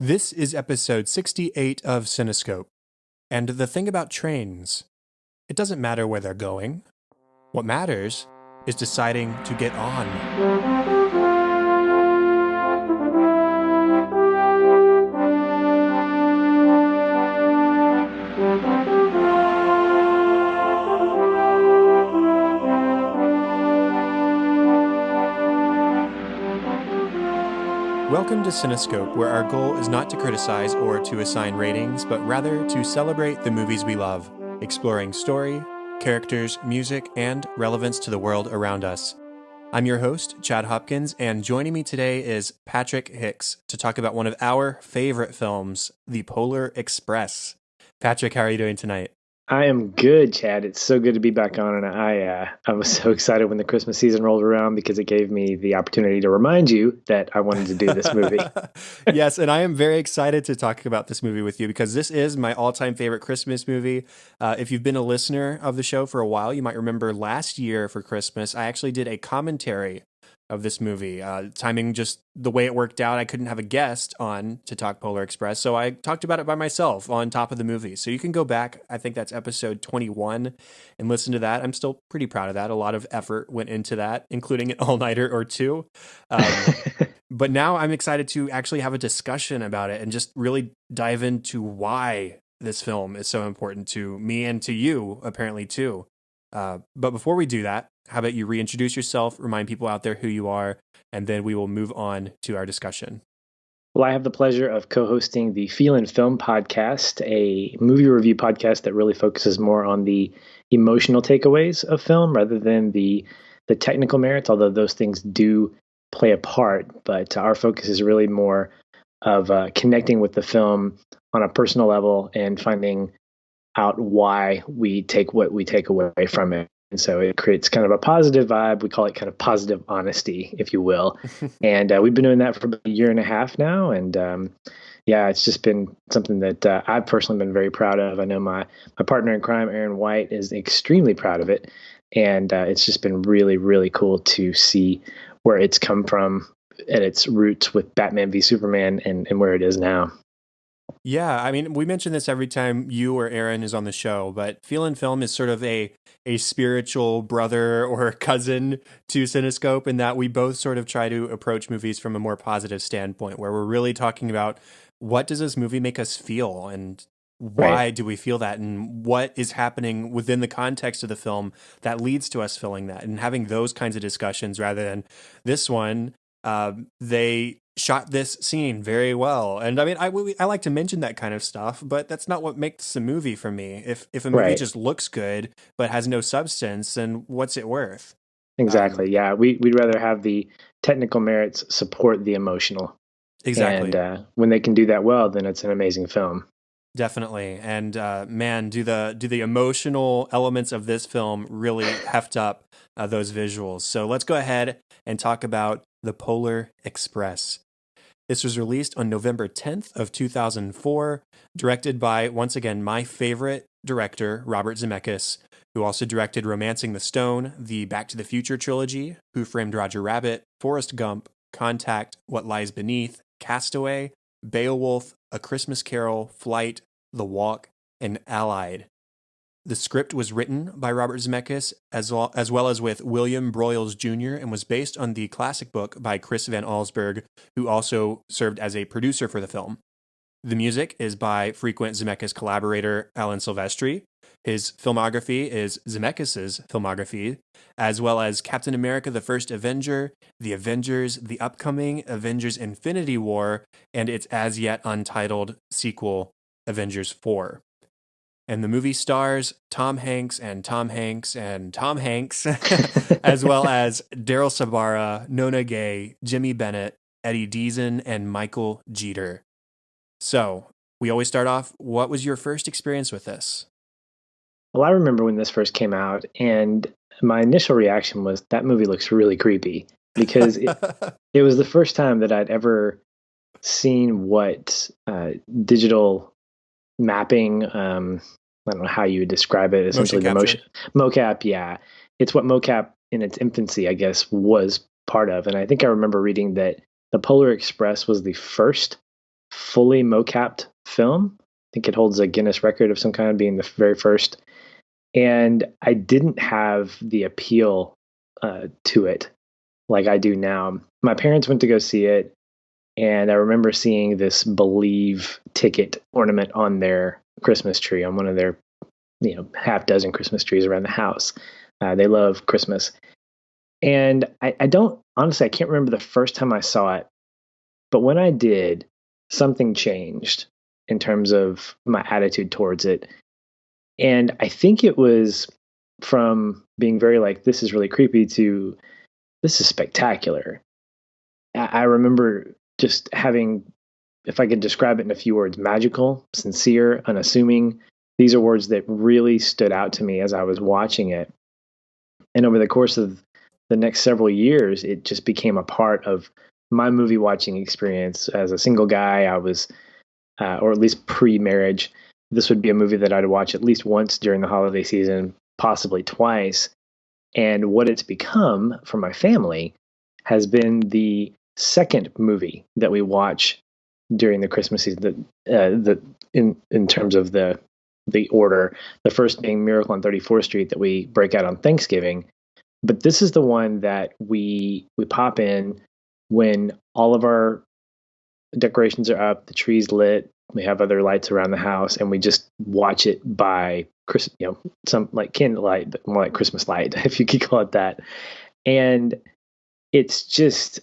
This is episode 68 of Cinescope. And the thing about trains, it doesn't matter where they're going. What matters is deciding to get on. Welcome to Cinescope, where our goal is not to criticize or to assign ratings, but rather to celebrate the movies we love, exploring story, characters, music, and relevance to the world around us. I'm your host, Chad Hopkins, and joining me today is Patrick Hicks to talk about one of our favorite films, The Polar Express. Patrick, how are you doing tonight? I am good, Chad. It's so good to be back on, and I was so excited when the Christmas season rolled around because it gave me the opportunity to remind you that I wanted to do this movie. Yes, and I am very excited to talk about this movie with you because this is my all-time favorite Christmas movie. If you've been a listener of the show for a while, you might remember last year for Christmas, I actually did a commentary of this movie. Timing just the way it worked out, I couldn't have a guest on to talk Polar Express, so I talked about it by myself on top of the movie. So you can go back, I think that's episode 21, and listen to that. I'm still pretty proud of that. A lot of effort went into that, including an all-nighter or two. But now I'm excited to actually have a discussion about it and just really dive into why this film is so important to me and to you, apparently, too. But before we do that, how about you reintroduce yourself, remind people out there who you are, and then we will move on to our discussion. Well, I have the pleasure of co-hosting the Feel and Film Podcast, a movie review podcast that really focuses more on the emotional takeaways of film rather than the technical merits, although those things do play a part. But our focus is really more of connecting with the film on a personal level and finding out why we take what we take away from it. And so it creates kind of a positive vibe. We call it kind of positive honesty, if you will. And we've been doing that for about a year and a half now. And it's just been something that I've personally been very proud of. I know my partner in crime, Aaron White, is extremely proud of it. And it's just been really, really cool to see where it's come from at its roots with Batman v Superman and where it is now. Yeah, I mean, we mention this every time you or Aaron is on the show, but Feel and Film is sort of a spiritual brother or cousin to Cinescope in that we both sort of try to approach movies from a more positive standpoint, where we're really talking about what does this movie make us feel and why do we feel that and what is happening within the context of the film that leads to us feeling that, and having those kinds of discussions rather than this one. They shot this scene very well. And I mean, I like to mention that kind of stuff, but that's not what makes a movie for me. If a movie just looks good, but has no substance, then what's it worth? Exactly. We'd rather have the technical merits support the emotional. Exactly. And when they can do that well, then it's an amazing film. Definitely. And man, do the emotional elements of this film really heft up those visuals. So let's go ahead and talk about The Polar Express. This was released on November 10th of 2004, directed by, once again, my favorite director, Robert Zemeckis, who also directed Romancing the Stone, the Back to the Future trilogy, Who Framed Roger Rabbit, Forrest Gump, Contact, What Lies Beneath, Castaway, Beowulf, A Christmas Carol, Flight, The Walk, and Allied. The script was written by Robert Zemeckis as well as with William Broyles Jr. and was based on the classic book by Chris Van Allsburg, who also served as a producer for the film. The music is by frequent Zemeckis collaborator Alan Silvestri. His filmography is Zemeckis' filmography, as well as Captain America: The First Avenger, The Avengers, the upcoming Avengers: Infinity War, and its as yet untitled sequel, Avengers 4. And the movie stars Tom Hanks and Tom Hanks and Tom Hanks, as well as Daryl Sabara, Nona Gay, Jimmy Bennett, Eddie Deason, and Michael Jeter. So, we always start off, what was your first experience with this? Well, I remember when this first came out, and my initial reaction was, that movie looks really creepy, because it was the first time that I'd ever seen what digital mapping, I don't know how you would describe it, essentially mocap, yeah. It's what mocap in its infancy, I guess, was part of. And I think I remember reading that The Polar Express was the first fully mocapped film. I think it holds a Guinness record of some kind, being the very first. And I didn't have the appeal to it like I do now. My parents went to go see it, and I remember seeing this Believe ticket ornament on their Christmas tree, on one of their half dozen Christmas trees around the house. They love Christmas. And I don't, honestly, I can't remember the first time I saw it, but when I did, something changed in terms of my attitude towards it. And I think it was from being very like, this is really creepy, to this is spectacular. I remember just having, if I could describe it in a few words, magical, sincere, unassuming. These are words that really stood out to me as I was watching it. And over the course of the next several years, it just became a part of my movie watching experience. As a single guy, I was, or at least pre-marriage, this would be a movie that I'd watch at least once during the holiday season, possibly twice. And what it's become for my family has been the second movie that we watch during the Christmas season. In terms of the order, the first being Miracle on 34th Street that we break out on Thanksgiving. But this is the one that we pop in when all of our decorations are up, the tree's lit, we have other lights around the house, and we just watch it by some like candlelight, but more like Christmas light, if you could call it that. And it's just,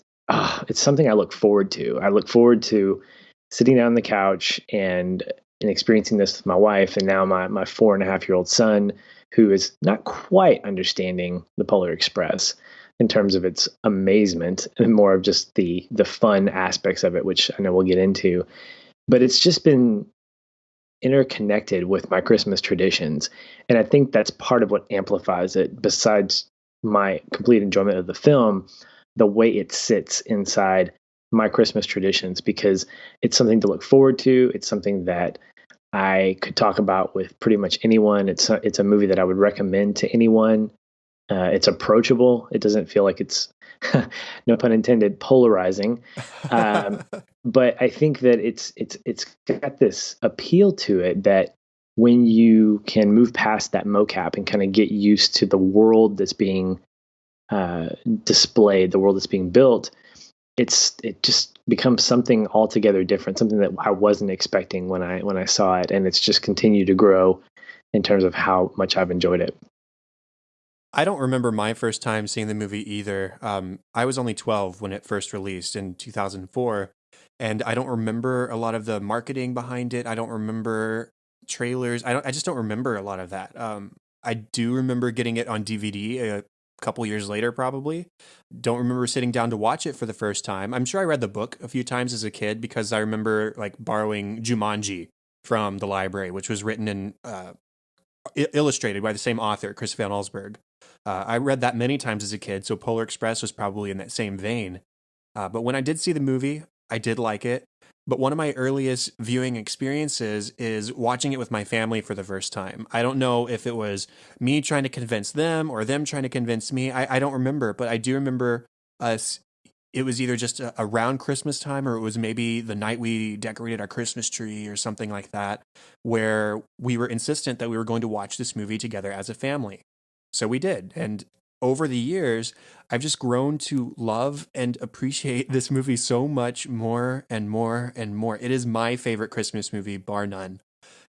it's something I look forward to. I look forward to sitting down on the couch and experiencing this with my wife, and now my 4.5-year-old son, who is not quite understanding the Polar Express in terms of its amazement, and more of just the fun aspects of it, which I know we'll get into. But it's just been interconnected with my Christmas traditions. And I think that's part of what amplifies it, besides my complete enjoyment of the film, the way it sits inside my Christmas traditions, because it's something to look forward to. It's something that I could talk about with pretty much anyone. It's a movie that I would recommend to anyone. It's approachable. It doesn't feel like it's, no pun intended, polarizing. But I think that it's got this appeal to it that when you can move past that mocap and kind of get used to the world that's being displayed, the world that's being built, it just becomes something altogether different, something that I wasn't expecting when I saw it, and it's just continued to grow in terms of how much I've enjoyed it. I don't remember my first time seeing the movie either. I was only 12 when it first released in 2004, and I don't remember a lot of the marketing behind it. I don't remember trailers. I just don't remember a lot of that. I do remember getting it on DVD a couple years later, probably. Don't remember sitting down to watch it for the first time. I'm sure I read the book a few times as a kid, because I remember like borrowing Jumanji from the library, which was written and illustrated by the same author, Chris Van Allsburg. I read that many times as a kid, so Polar Express was probably in that same vein. But when I did see the movie, I did like it. But one of my earliest viewing experiences is watching it with my family for the first time. I don't know if it was me trying to convince them or them trying to convince me. I don't remember, but I do remember us. It was either just around Christmas time, or it was maybe the night we decorated our Christmas tree or something like that, where we were insistent that we were going to watch this movie together as a family. So we did. And over the years, I've just grown to love and appreciate this movie so much more and more and more. It is my favorite Christmas movie, bar none.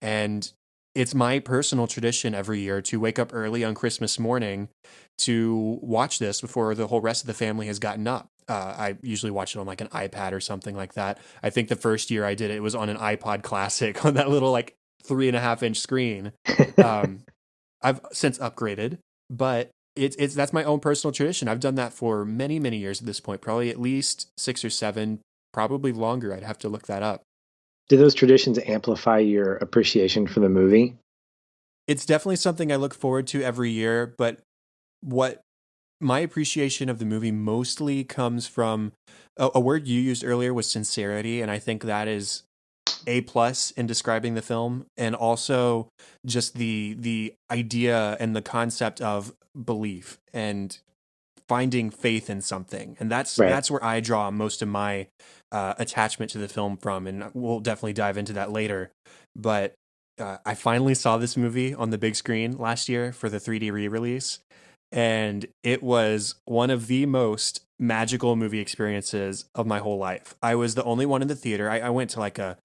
And it's my personal tradition every year to wake up early on Christmas morning to watch this before the whole rest of the family has gotten up. I usually watch it on like an iPad or something like that. I think the first year I did it, it was on an iPod Classic on that little like 3.5-inch screen. I've since upgraded, but it's that's my own personal tradition. I've done that for many, many years at this point, probably at least 6 or 7, probably longer. I'd have to look that up. Do those traditions amplify your appreciation for the movie? It's definitely something I look forward to every year, but what my appreciation of the movie mostly comes from a word you used earlier was sincerity, and I think that is A+ in describing the film, and also just the idea and the concept of belief. And finding faith in something. And Right. that's where I draw most of my attachment to the film from. And we'll definitely dive into that later. But I finally saw this movie on the big screen last year for the 3D re-release. And it was one of the most magical movie experiences of my whole life. I was the only one in the theater. I went to like a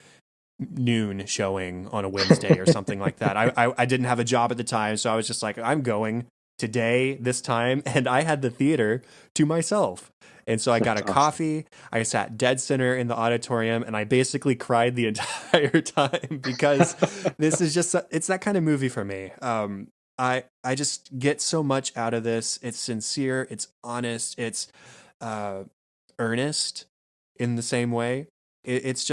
noon showing on a Wednesday or something like that. I didn't have a job at the time, so I was just like, I'm going today, this time, and I had the theater to myself. And so I got a coffee, I sat dead center in the auditorium, and I basically cried the entire time because this is just, it's that kind of movie for me. I just get so much out of this. It's sincere, it's honest, it's earnest in the same way. It's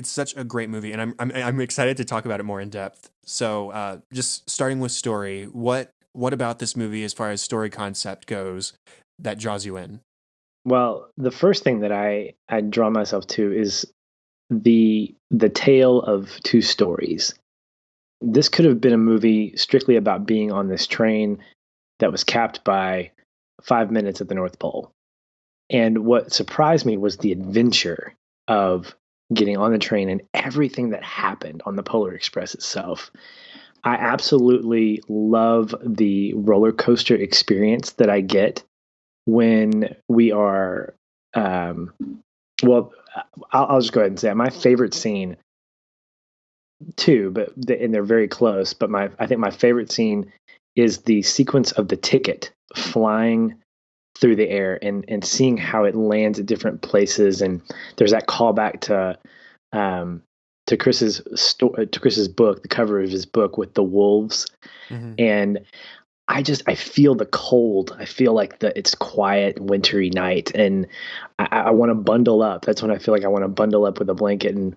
such a great movie, and I'm excited to talk about it more in depth. So, just starting with story, what about this movie, as far as story concept goes, that draws you in? Well, the first thing that I draw myself to is the tale of two stories. This could have been a movie strictly about being on this train that was capped by 5 minutes at the North Pole. And what surprised me was the adventure of getting on the train and everything that happened on the Polar Express itself. I absolutely love the roller coaster experience that I get when we are, well, I'll just go ahead and say it. My favorite scene, too, and they're very close, but I think my favorite scene is the sequence of the ticket flying through the air and seeing how it lands at different places. And there's that callback to Chris's book, the cover of his book with the wolves. Mm-hmm. And I feel the cold. I feel like it's quiet, wintry night, and I want to bundle up. That's when I feel like I want to bundle up with a blanket and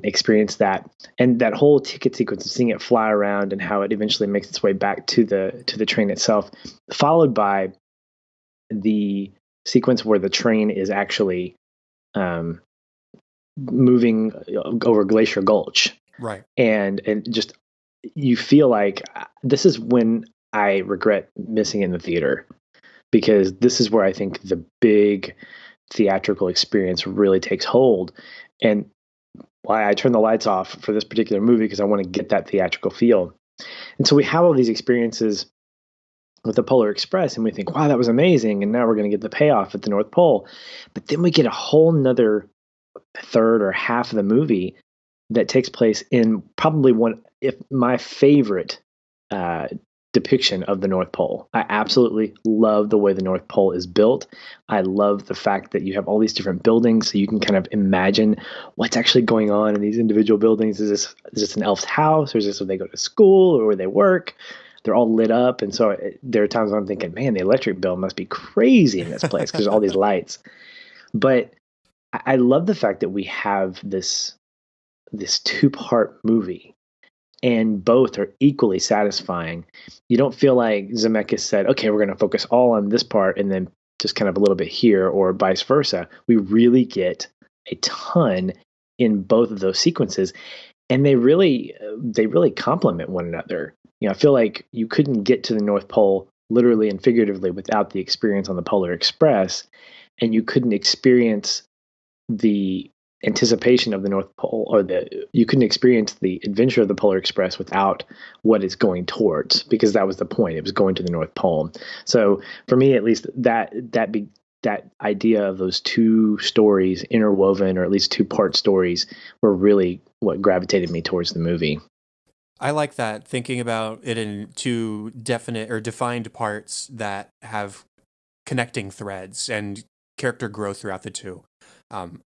experience that. And that whole ticket sequence of seeing it fly around and how it eventually makes its way back to the train itself, followed by the sequence where the train is actually moving over Glacier Gulch. Right. And just, you feel like this is when I regret missing it in the theater, because this is where I think the big theatrical experience really takes hold, and why I turned the lights off for this particular movie, because I want to get that theatrical feel. And so we have all these experiences with the Polar Express, and we think, wow, that was amazing, and now we're going to get the payoff at the North Pole. But then we get a whole nother third or half of the movie that takes place in probably my favorite depiction of the North Pole. I absolutely love the way the North Pole is built. I love the fact that you have all these different buildings, so you can kind of imagine what's actually going on in these individual buildings. Is this an elf's house, or is this where they go to school or where they work? They're all lit up, and so there are times when I'm thinking, man, the electric bill must be crazy in this place because there's all these lights. But I love the fact that we have this two-part movie, and both are equally satisfying. You don't feel like Zemeckis said, okay, we're going to focus all on this part and then just kind of a little bit here, or vice versa. We really get a ton in both of those sequences, and they really complement one another. I feel like you couldn't get to the North Pole literally and figuratively without the experience on the Polar Express, and you couldn't experience the anticipation of the North Pole, or you couldn't experience the adventure of the Polar Express without what it's going towards, because that was the point. It was going to the North Pole. So for me, at least, that idea of those two stories interwoven, or at least two-part stories, were really what gravitated me towards the movie. I like that, thinking about it in two definite or defined parts that have connecting threads and character growth throughout the two.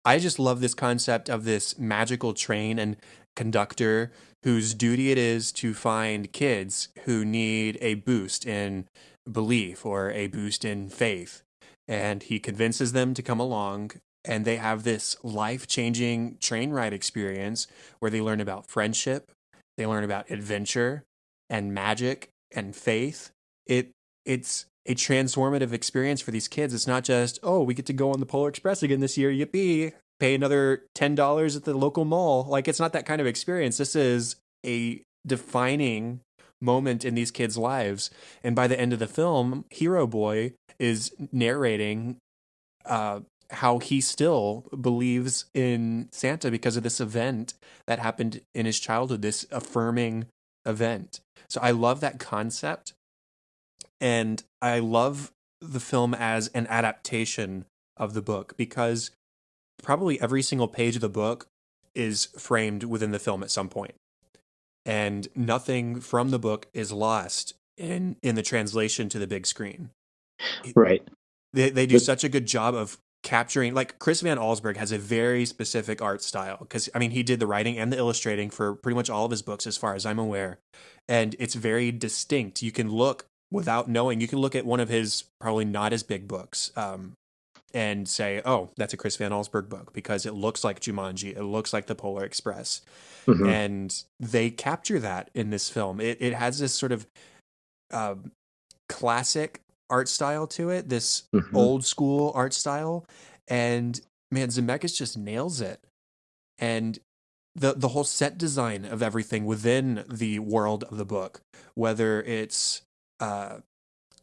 I just love this concept of this magical train and conductor whose duty it is to find kids who need a boost in belief or a boost in faith. And he convinces them to come along, and they have this life-changing train ride experience where they learn about friendship, they learn about adventure and magic and faith. It's a transformative experience for these kids. It's not just, oh, we get to go on the Polar Express again this year, yippee, pay another $10 at the local mall. Like, it's not that kind of experience. This is a defining moment in these kids' lives. And by the end of the film, Hero Boy is narrating how he still believes in Santa because of this event that happened in his childhood, this affirming event. So I love that concept. And I love the film as an adaptation of the book because probably every single page of the book is framed within the film at some point. And nothing from the book is lost in the translation to the big screen. Right. They do such a good job of capturing, like Chris Van Allsburg has a very specific art style because, I mean, he did the writing and the illustrating for pretty much all of his books as far as I'm aware. And it's very distinct. You can look without knowing, you can look at one of his probably not as big books and say, oh, that's a Chris Van Allsburg book because it looks like Jumanji. It looks like the Polar Express. Mm-hmm. And they capture that in this film. It has this sort of classic art style to it, this old school art style. And man, Zemeckis just nails it. And the whole set design of everything within the world of the book, whether it's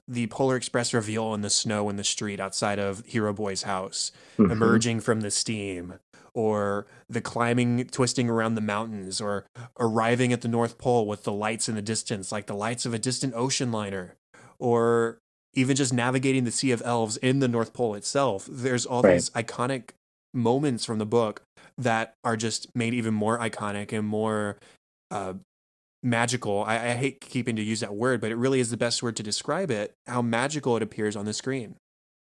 the Polar Express reveal in the snow in the street outside of Hero Boy's house, emerging from the steam, or the climbing, twisting around the mountains, or arriving at the North Pole with the lights in the distance, like the lights of a distant ocean liner, or even just navigating the Sea of Elves in the North Pole itself. There's all these iconic moments from the book that are just made even more iconic and more magical. I hate keeping to use that word, but it really is the best word to describe it, how magical it appears on the screen.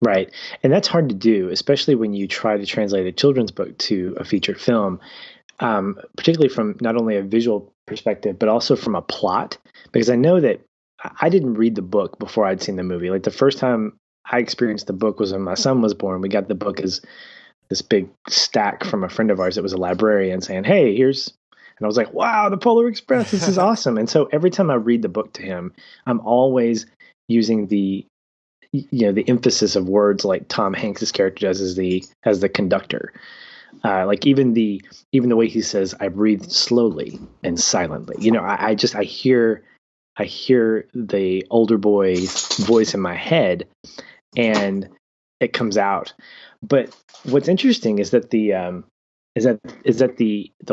Right. And that's hard to do, especially when you try to translate a children's book to a feature film, particularly from not only a visual perspective, but also from a plot. Because I know that I didn't read the book before I'd seen the movie. Like the first time I experienced the book was when my son was born. We got the book as this big stack from a friend of ours that was a librarian saying, hey, here's, and I was like, wow, the Polar Express, this is awesome. And so every time I read the book to him, I'm always using the emphasis of words like Tom Hanks's character does as the conductor. Like even the way he says, I breathe slowly and silently. I hear the older boy's voice in my head and it comes out. But what's interesting is that the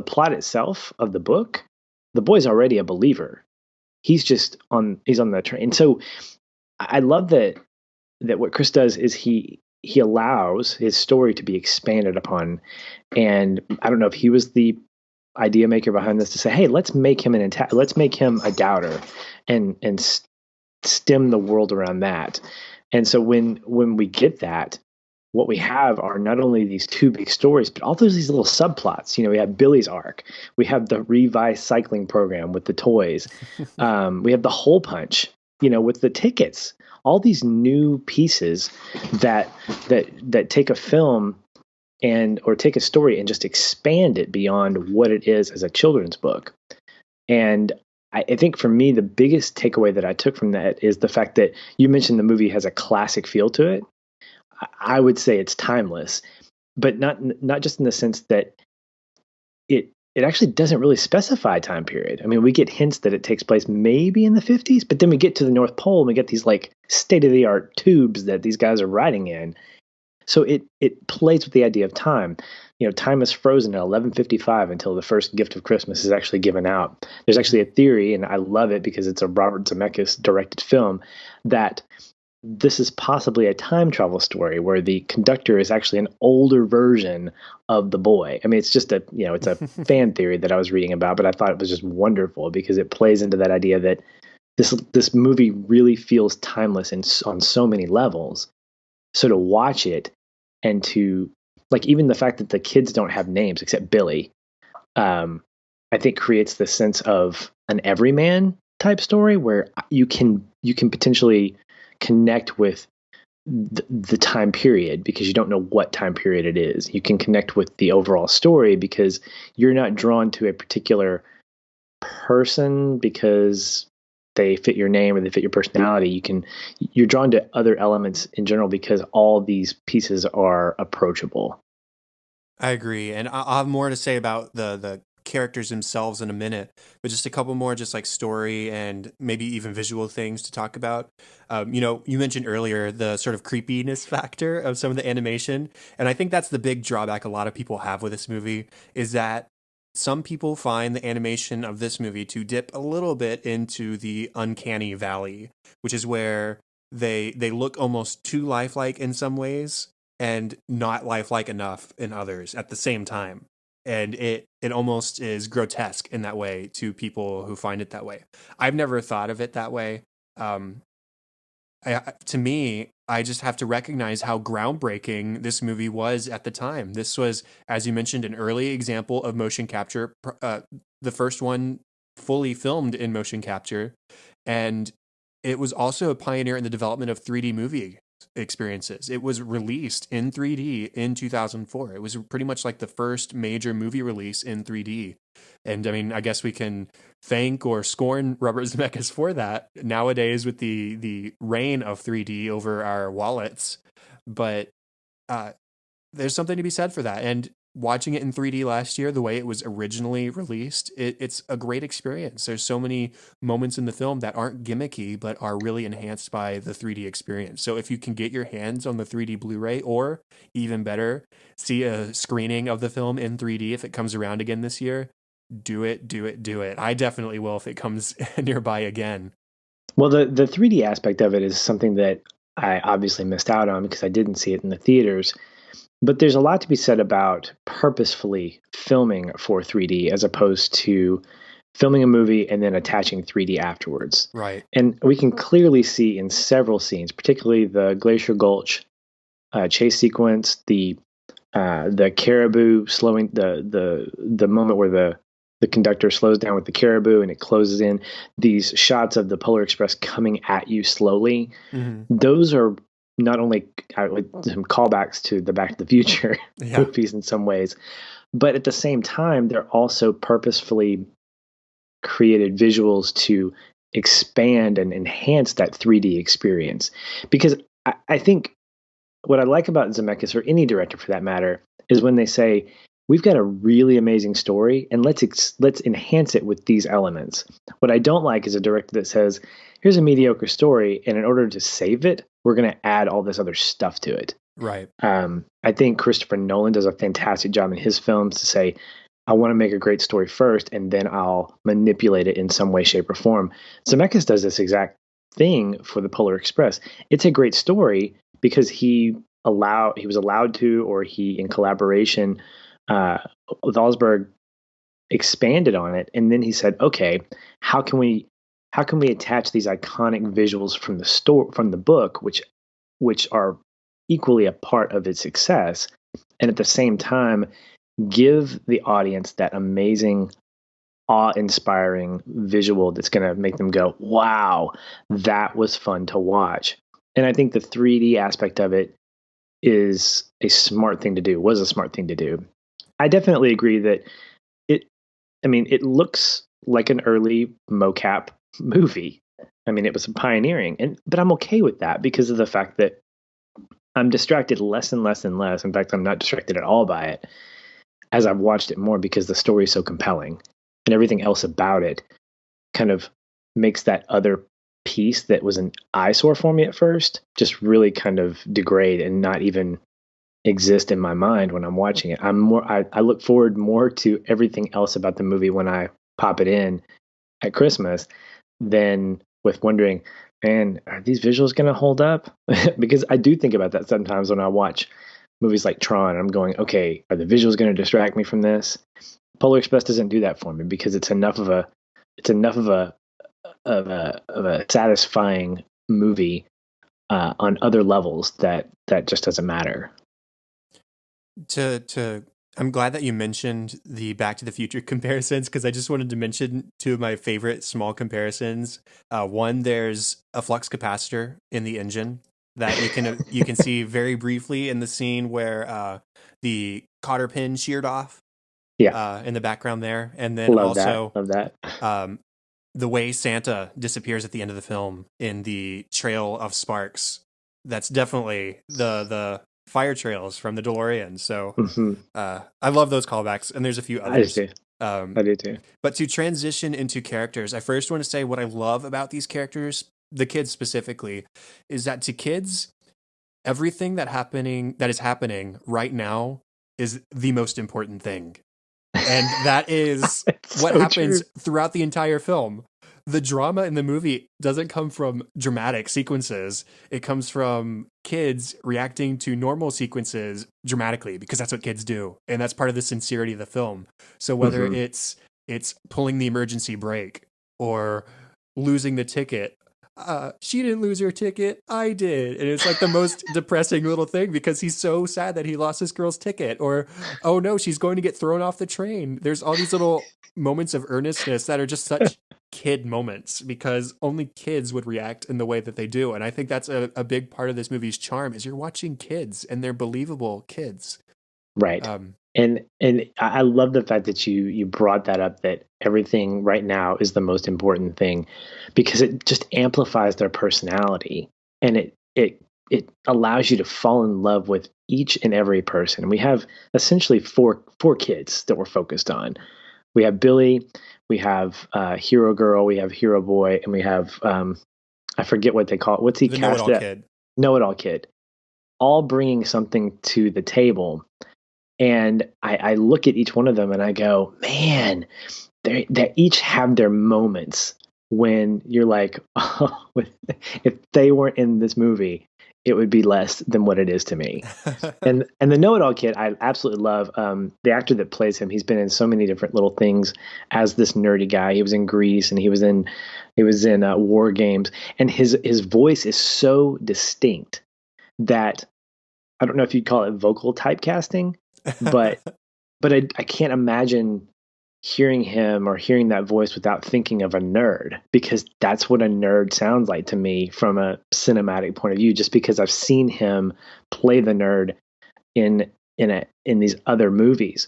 plot itself of the book, the boy's already a believer. He's on the train. And so I love that what Chris does is he allows his story to be expanded upon. And I don't know if he was the idea maker behind this to say, hey, let's make him let's make him a doubter and stem the world around that. And so when we get that, what we have are not only these two big stories, but also these little subplots. We have Billy's arc. We have the revised cycling program with the toys. We have the hole punch, with the tickets. All these new pieces that take a film or take a story and just expand it beyond what it is as a children's book. And I think for me, the biggest takeaway that I took from that is the fact that you mentioned the movie has a classic feel to it. I would say it's timeless, but not just in the sense that it actually doesn't really specify time period. I mean, we get hints that it takes place maybe in the 50s, but then we get to the North Pole and we get these like state-of-the-art tubes that these guys are riding in. So it plays with the idea of time. Time is frozen at 11:55 until the first gift of Christmas is actually given out. There's actually a theory, and I love it because it's a Robert Zemeckis directed film, that this is possibly a time travel story where the conductor is actually an older version of the boy. I mean, it's just it's a fan theory that I was reading about, but I thought it was just wonderful because it plays into that idea that this movie really feels timeless on so many levels. So to watch it and to, like, even the fact that the kids don't have names except Billy, I think creates the sense of an everyman type story where you can potentially connect with the time period because you don't know what time period it is. You can connect with the overall story because you're not drawn to a particular person because they fit your name or they fit your personality. You're drawn to other elements in general because all these pieces are approachable. I agree. And I'll have more to say about the characters themselves in a minute, but just a couple more, just like story and maybe even visual things to talk about. You mentioned earlier the sort of creepiness factor of some of the animation, and I think that's the big drawback a lot of people have with this movie is that some people find the animation of this movie to dip a little bit into the uncanny valley, which is where they look almost too lifelike in some ways and not lifelike enough in others at the same time. And it almost is grotesque in that way to people who find it that way. I've never thought of it that way. To me, I just have to recognize how groundbreaking this movie was at the time. This was, as you mentioned, an early example of motion capture, the first one fully filmed in motion capture. And it was also a pioneer in the development of 3D movie experiences. It was released in 3D in 2004. It was pretty much like the first major movie release in 3D. And I mean, I guess we can thank or scorn Robert Zemeckis for that nowadays with the reign of 3D over our wallets. But there's something to be said for that. And watching it in 3D last year, the way it was originally released, it's a great experience. There's so many moments in the film that aren't gimmicky, but are really enhanced by the 3D experience. So if you can get your hands on the 3D Blu-ray, or even better, see a screening of the film in 3D if it comes around again this year, do it. I definitely will if it comes nearby again. Well, the 3D aspect of it is something that I obviously missed out on because I didn't see it in the theaters. But there's a lot to be said about purposefully filming for 3D as opposed to filming a movie and then attaching 3D afterwards. Right. And we can clearly see in several scenes, particularly the Glacier Gulch chase sequence, the caribou slowing, the moment where the conductor slows down with the caribou and it closes in, these shots of the Polar Express coming at you slowly. Mm-hmm. Those are not only some callbacks to the Back to the Future movies in some ways, but at the same time, they're also purposefully created visuals to expand and enhance that 3D experience. Because I think what I like about Zemeckis, or any director for that matter, is when they say, we've got a really amazing story and let's enhance it with these elements. What I don't like is a director that says, here's a mediocre story, and in order to save it, we're going to add all this other stuff to it. Right. I think Christopher Nolan does a fantastic job in his films to say, I want to make a great story first, and then I'll manipulate it in some way, shape, or form. Zemeckis does this exact thing for the Polar Express. It's a great story because he was allowed to, or he, in collaboration with Alsberg, expanded on it, and then he said, okay, how can we attach these iconic visuals from the book, which are equally a part of its success, and at the same time give the audience that amazing, awe-inspiring visual that's going to make them go, wow, that was fun to watch. And I think the 3D aspect of it was a smart thing to do. I definitely agree that it looks like an early mocap movie. I mean, it was pioneering, but I'm okay with that because of the fact that I'm distracted less and less and less. In fact, I'm not distracted at all by it as I've watched it more because the story is so compelling and everything else about it kind of makes that other piece that was an eyesore for me at first just really kind of degrade and not even exist in my mind when I'm watching it. I look forward more to everything else about the movie when I pop it in at Christmas than with wondering, man, are these visuals going to hold up? Because I do think about that sometimes when I watch movies like Tron. I'm going, okay, are the visuals going to distract me from this? Polar Express doesn't do that for me because it's enough of a satisfying movie on other levels that just doesn't matter. I'm glad that you mentioned the Back to the Future comparisons because I just wanted to mention two of my favorite small comparisons. One, there's a flux capacitor in the engine that you can see very briefly in the scene where the cotter pin sheared off. Yeah, in the background there, and then love that. The way Santa disappears at the end of the film in the trail of sparks. That's definitely the fire trails from the DeLorean. So I love those callbacks, and there's a few others. I do too. But to transition into characters, I first want to say what I love about these characters, the kids specifically, is that to kids, everything that is happening right now is the most important thing. And that is what happens throughout the entire film. The drama in the movie doesn't come from dramatic sequences. It comes from kids reacting to normal sequences dramatically, because that's what kids do. And that's part of the sincerity of the film. So whether it's pulling the emergency brake or losing the ticket, she didn't lose her ticket, I did. And it's like the most depressing little thing, because he's so sad that he lost this girl's ticket. Or, oh no, she's going to get thrown off the train. There's all these little moments of earnestness that are just such kid moments, because only kids would react in the way that they do. And I think that's a big part of this movie's charm, is you're watching kids and they're believable kids. Right. And I love the fact that you brought that up, that everything right now is the most important thing, because it just amplifies their personality, and it allows you to fall in love with each and every person. We have essentially four kids that we're focused on. We have Billy, we have Hero Girl, we have Hero Boy, and we have I forget what they call it. What's he cast? Know-it-all kid. Know-it-all kid. All bringing something to the table. And I look at each one of them and I go, man, they each have their moments when you're like, oh, if they weren't in this movie, it would be less than what it is to me. and the Know-it-all kid, I absolutely love. The actor that plays him, he's been in so many different little things as this nerdy guy. He was in Grease, and he was in War Games, and his voice is so distinct that I don't know if you'd call it vocal typecasting. But I can't imagine hearing him or hearing that voice without thinking of a nerd, because that's what a nerd sounds like to me from a cinematic point of view, just because I've seen him play the nerd in these other movies.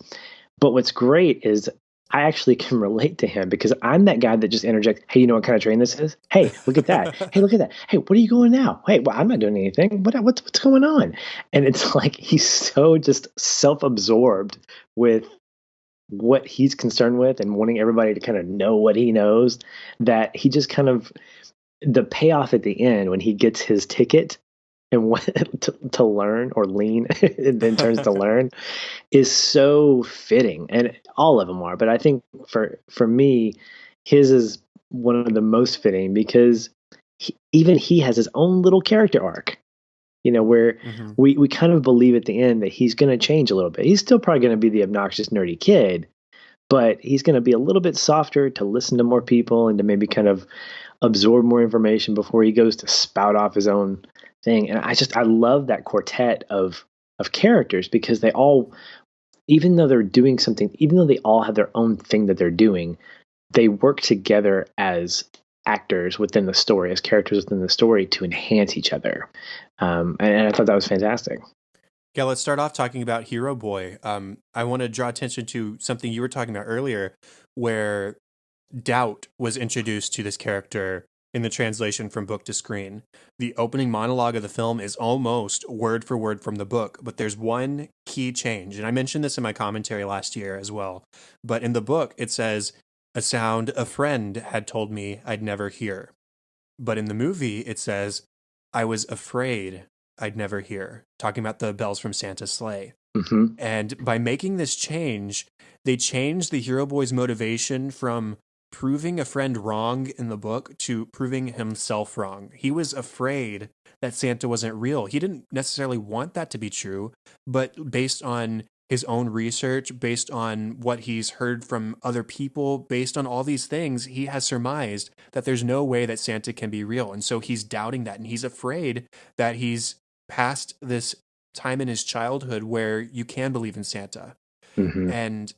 But what's great is I actually can relate to him, because I'm that guy that just interjects, hey, you know what kind of train this is? Hey, look at that. Hey, look at that. Hey, what are you going now? Hey, well, I'm not doing anything. What's going on? And it's like he's so just self-absorbed with what he's concerned with and wanting everybody to kind of know what he knows, that he just kind of, the payoff at the end when he gets his ticket and what to learn or lean and then turns to learn is so fitting. And all of them are, but I think for me, his is one of the most fitting, because even he has his own little character arc, where we kind of believe at the end that he's going to change a little bit. He's still probably going to be the obnoxious, nerdy kid, but he's going to be a little bit softer to listen to more people and to maybe kind of absorb more information before he goes to spout off his own thing. And I love that quartet of characters, because they all, even though they're doing something, even though they all have their own thing that they're doing, they work together as actors within the story, as characters within the story, to enhance each other. And I thought that was fantastic. Yeah, let's start off talking about Hero Boy. I want to draw attention to something you were talking about earlier, where doubt was introduced to this character in the translation from book to screen. The opening monologue of the film is almost word for word from the book, but there's one key change. And I mentioned this in my commentary last year as well. But in the book, it says, a sound a friend had told me I'd never hear. But in the movie, it says, I was afraid I'd never hear, talking about the bells from Santa's sleigh. Mm-hmm. And by making this change, they changed the Hero Boy's motivation from proving a friend wrong in the book to proving himself wrong. He was afraid that Santa wasn't real. He didn't necessarily want that to be true, but based on his own research, based on what he's heard from other people, based on all these things, he has surmised that there's no way that Santa can be real. And so he's doubting that, and he's afraid that he's past this time in his childhood where you can believe in Santa. Mm-hmm. And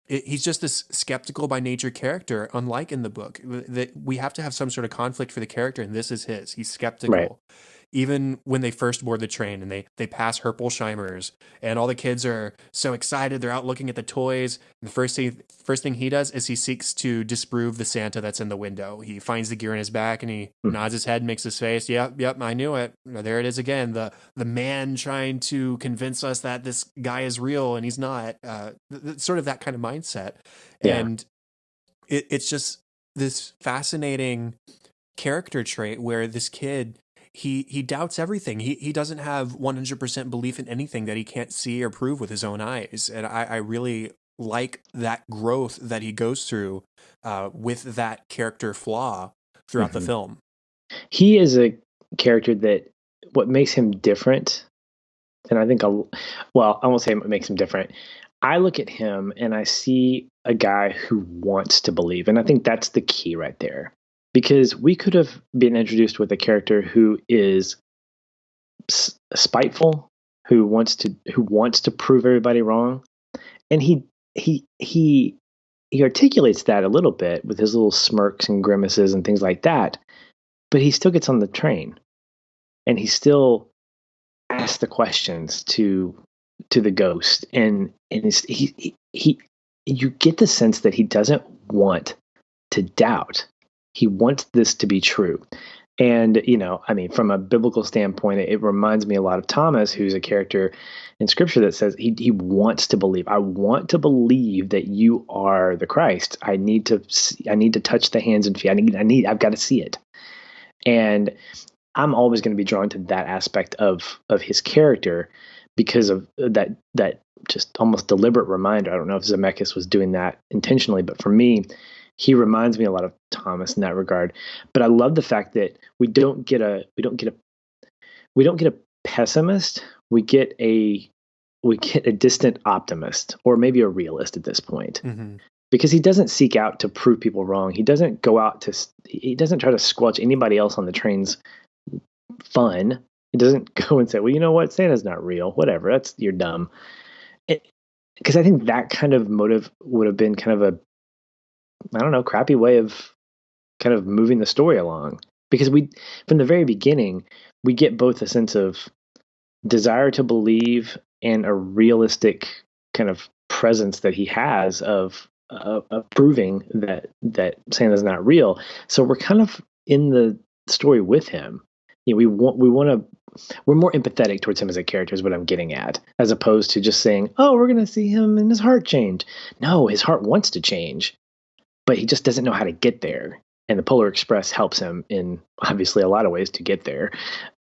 he's just this skeptical by nature character, unlike in the book. That we have to have some sort of conflict for the character, and this is his. He's skeptical. Right. even when they first board the train and they pass Herpelsheimer's and all the kids are so excited, they're out looking at the toys. And the first thing he does is he seeks to disprove the Santa that's in the window. He finds the gear in his back and he nods his head, makes his face. Yep, I knew it. There it is again. The man trying to convince us that this guy is real and he's not. Sort of that kind of mindset. Yeah. And it's just this fascinating character trait where this kid, he doubts everything. He doesn't have 100% belief in anything that he can't see or prove with his own eyes. And I really like that growth that he goes through with that character flaw throughout the film. He is a character that what makes him different, and I think I won't say what makes him different. I look at him and I see a guy who wants to believe. And I think that's the key right there. Because we could have been introduced with a character who is spiteful, who wants to prove everybody wrong. And he articulates that a little bit with his little smirks and grimaces and things like that. But he still gets on the train. And he still asks the questions to the ghost, and you get the sense that he doesn't want to doubt. He wants this to be true. And, from a biblical standpoint, it reminds me a lot of Thomas, who's a character in Scripture that says he wants to believe. I want to believe that you are the Christ. I need to touch the hands and feet. I've got to see it. And I'm always going to be drawn to that aspect of his character because of that just almost deliberate reminder. I don't know if Zemeckis was doing that intentionally, but for me, he reminds me a lot of Thomas in that regard. But I love the fact that we don't get a pessimist. We get a distant optimist, or maybe a realist at this point. Mm-hmm. Because he doesn't seek out to prove people wrong. He doesn't he doesn't try to squelch anybody else on the train's fun. He doesn't go and say, well, you know what? Santa's not real. Whatever. You're dumb. Because I think that kind of motive would have been kind of crappy way of kind of moving the story along. Because from the very beginning, we get both a sense of desire to believe and a realistic kind of presence that he has of proving that Santa's not real. So we're kind of in the story with him. We're more empathetic towards him as a character is what I'm getting at, as opposed to just saying, oh, we're going to see him and his heart change. No, his heart wants to change, but he just doesn't know how to get there. And the Polar Express helps him in obviously a lot of ways to get there.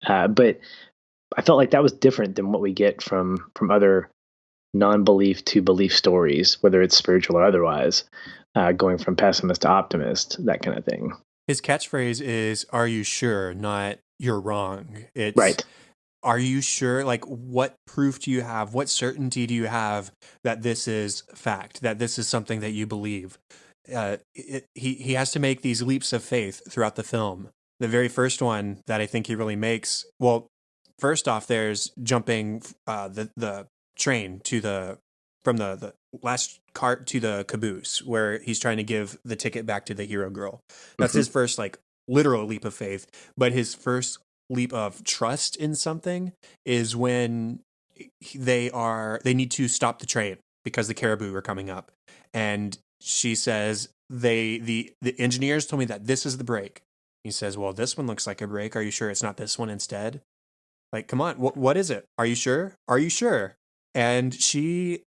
But I felt like that was different than what we get from other non-belief to belief stories, whether it's spiritual or otherwise, going from pessimist to optimist, that kind of thing. His catchphrase is, "Are you sure?" Not "You're wrong." It's right. Are you sure? Like, what proof do you have? What certainty do you have that this is fact, that this is something that you believe? He has to make these leaps of faith throughout the film. The very first one that I think he really makes, well, first off, there's jumping the train from the last cart to the caboose, where he's trying to give the ticket back to the hero girl. That's his first literal leap of faith. But his first leap of trust in something is when they need to stop the train because the caribou are coming up, and she says the engineers told me that this is the brake. He says, well, this one looks like a brake. Are you sure it's not this one instead? Like, come on, what is it? Are you sure? Are you sure? And she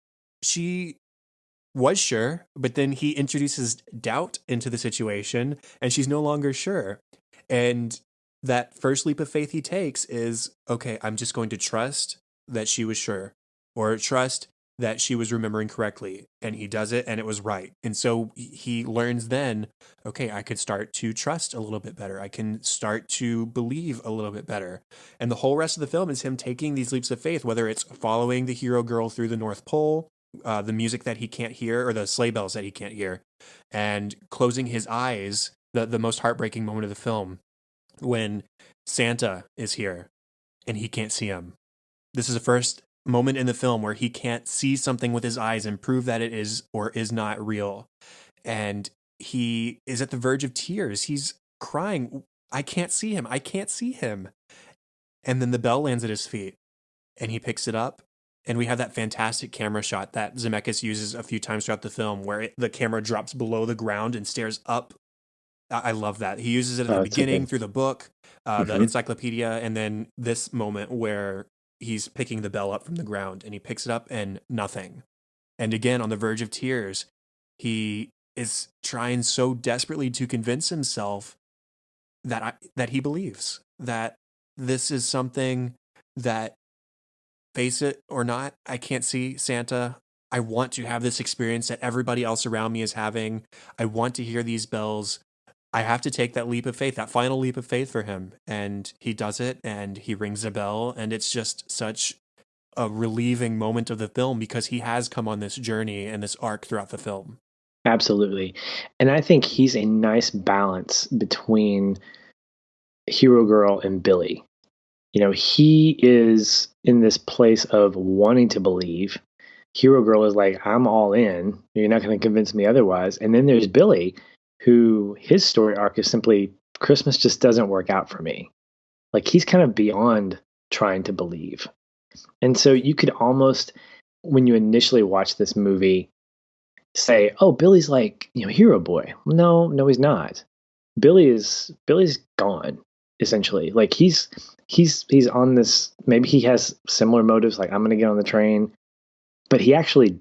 was sure, but then he introduces doubt into the situation, and she's no longer sure. And that first leap of faith he takes is, okay, I'm just going to trust that she was sure, or trust that she was remembering correctly. And he does it, and it was right. And so he learns then, okay, I could start to trust a little bit better. I can start to believe a little bit better. And the whole rest of the film is him taking these leaps of faith, whether it's following the hero girl through the North Pole, the music that he can't hear, or the sleigh bells that he can't hear, and closing his eyes, the most heartbreaking moment of the film, when Santa is here and he can't see him. This is the first moment in the film where he can't see something with his eyes and prove that it is or is not real. And he is at the verge of tears. He's crying. I can't see him. I can't see him. And then the bell lands at his feet and he picks it up. And we have that fantastic camera shot that Zemeckis uses a few times throughout the film where the camera drops below the ground and stares up. I love that. He uses it at the beginning through the book, the encyclopedia, and then this moment where he's picking the bell up from the ground and he picks it up and nothing. And again, on the verge of tears, he is trying so desperately to convince himself that he believes that this is something that, face it or not, I can't see Santa. I want to have this experience that everybody else around me is having. I want to hear these bells. I have to take that leap of faith, that final leap of faith for him. And he does it, and he rings a bell, and it's just such a relieving moment of the film because he has come on this journey and this arc throughout the film. Absolutely. And I think he's a nice balance between Hero Girl and Billy. You know, he is in this place of wanting to believe. Hero Girl is like, I'm all in. You're not going to convince me otherwise. And then there's Billy, who his story arc is simply Christmas just doesn't work out for me. Like, he's kind of beyond trying to believe. And so you could almost, when you initially watch this movie, say, oh, Billy's like, hero boy. No, he's not. Billy's gone, essentially. Like, he's on this, maybe he has similar motives, like, I'm going to get on the train, but he actually,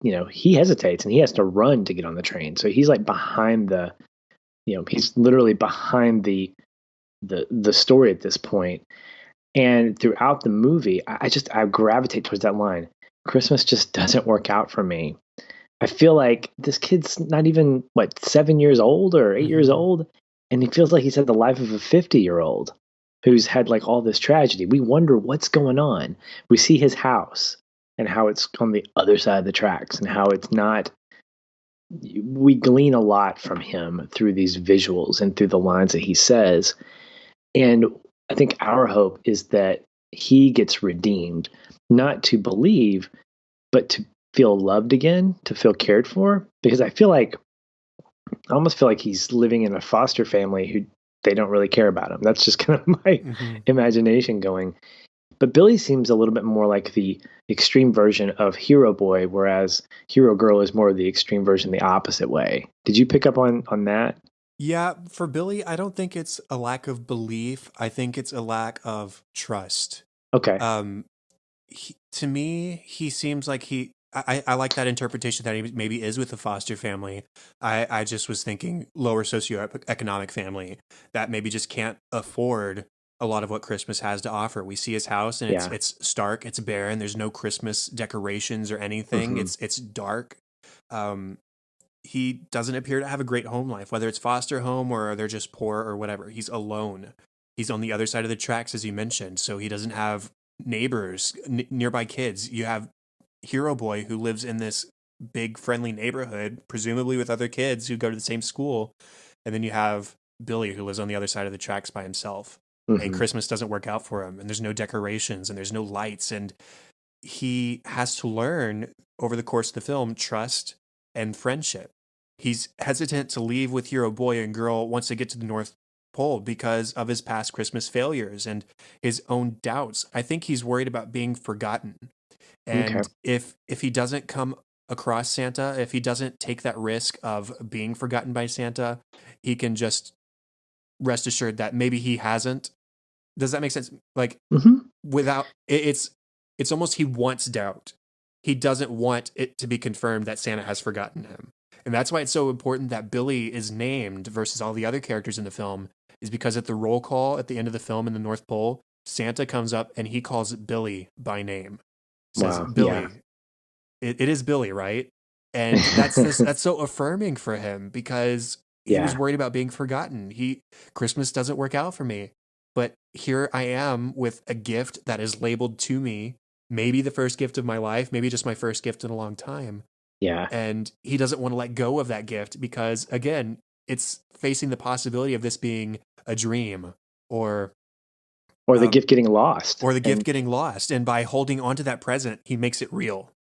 he hesitates and he has to run to get on the train. So he's like behind he's literally behind the story at this point. And throughout the movie, I gravitate towards that line. Christmas just doesn't work out for me. I feel like this kid's not even 7 years old or 8 years old, and he feels like he's had the life of a 50-year-old who's had all this tragedy. We wonder what's going on. We see his house and how it's on the other side of the tracks and how it's not. We glean a lot from him through these visuals and through the lines that he says. And I think our hope is that he gets redeemed, not to believe, but to feel loved again, to feel cared for. Because I almost feel like he's living in a foster family who they don't really care about him. That's just kind of my imagination going. But Billy seems a little bit more like the extreme version of Hero Boy, whereas Hero Girl is more of the extreme version the opposite way. Did you pick up on that? Yeah, for Billy, I don't think it's a lack of belief. I think it's a lack of trust. Okay. To me, he seems like I like that interpretation that he maybe is with a foster family. I just was thinking lower socioeconomic family that maybe just can't afford a lot of what Christmas has to offer. We see his house and it's stark, it's barren. There's no Christmas decorations or anything. It's dark. He doesn't appear to have a great home life, whether it's foster home or they're just poor or whatever. He's alone. He's on the other side of the tracks, as you mentioned. So he doesn't have neighbors, nearby kids. You have Hero Boy who lives in this big friendly neighborhood, presumably with other kids who go to the same school. And then you have Billy who lives on the other side of the tracks by himself. And Christmas doesn't work out for him. And there's no decorations and there's no lights. And he has to learn over the course of the film, trust and friendship. He's hesitant to leave with Hero Boy and Girl once they get to the North Pole because of his past Christmas failures and his own doubts. I think he's worried about being forgotten. And if he doesn't come across Santa, if he doesn't take that risk of being forgotten by Santa, he can just rest assured that maybe he hasn't. Does that make sense? Without it's almost he wants doubt. He doesn't want it to be confirmed that Santa has forgotten him. And that's why it's so important that Billy is named versus all the other characters in the film, is because at the roll call at the end of the film in the North Pole, Santa comes up and he calls Billy by name. Says, Billy. Yeah. It is Billy, right? And that's so affirming for him because he was worried about being forgotten. Christmas doesn't work out for me. But here I am with a gift that is labeled to me, maybe the first gift of my life, maybe just my first gift in a long time. Yeah. And he doesn't want to let go of that gift because, again, it's facing the possibility of this being a dream or the gift getting lost. Or the gift getting lost. And by holding onto that present, he makes it real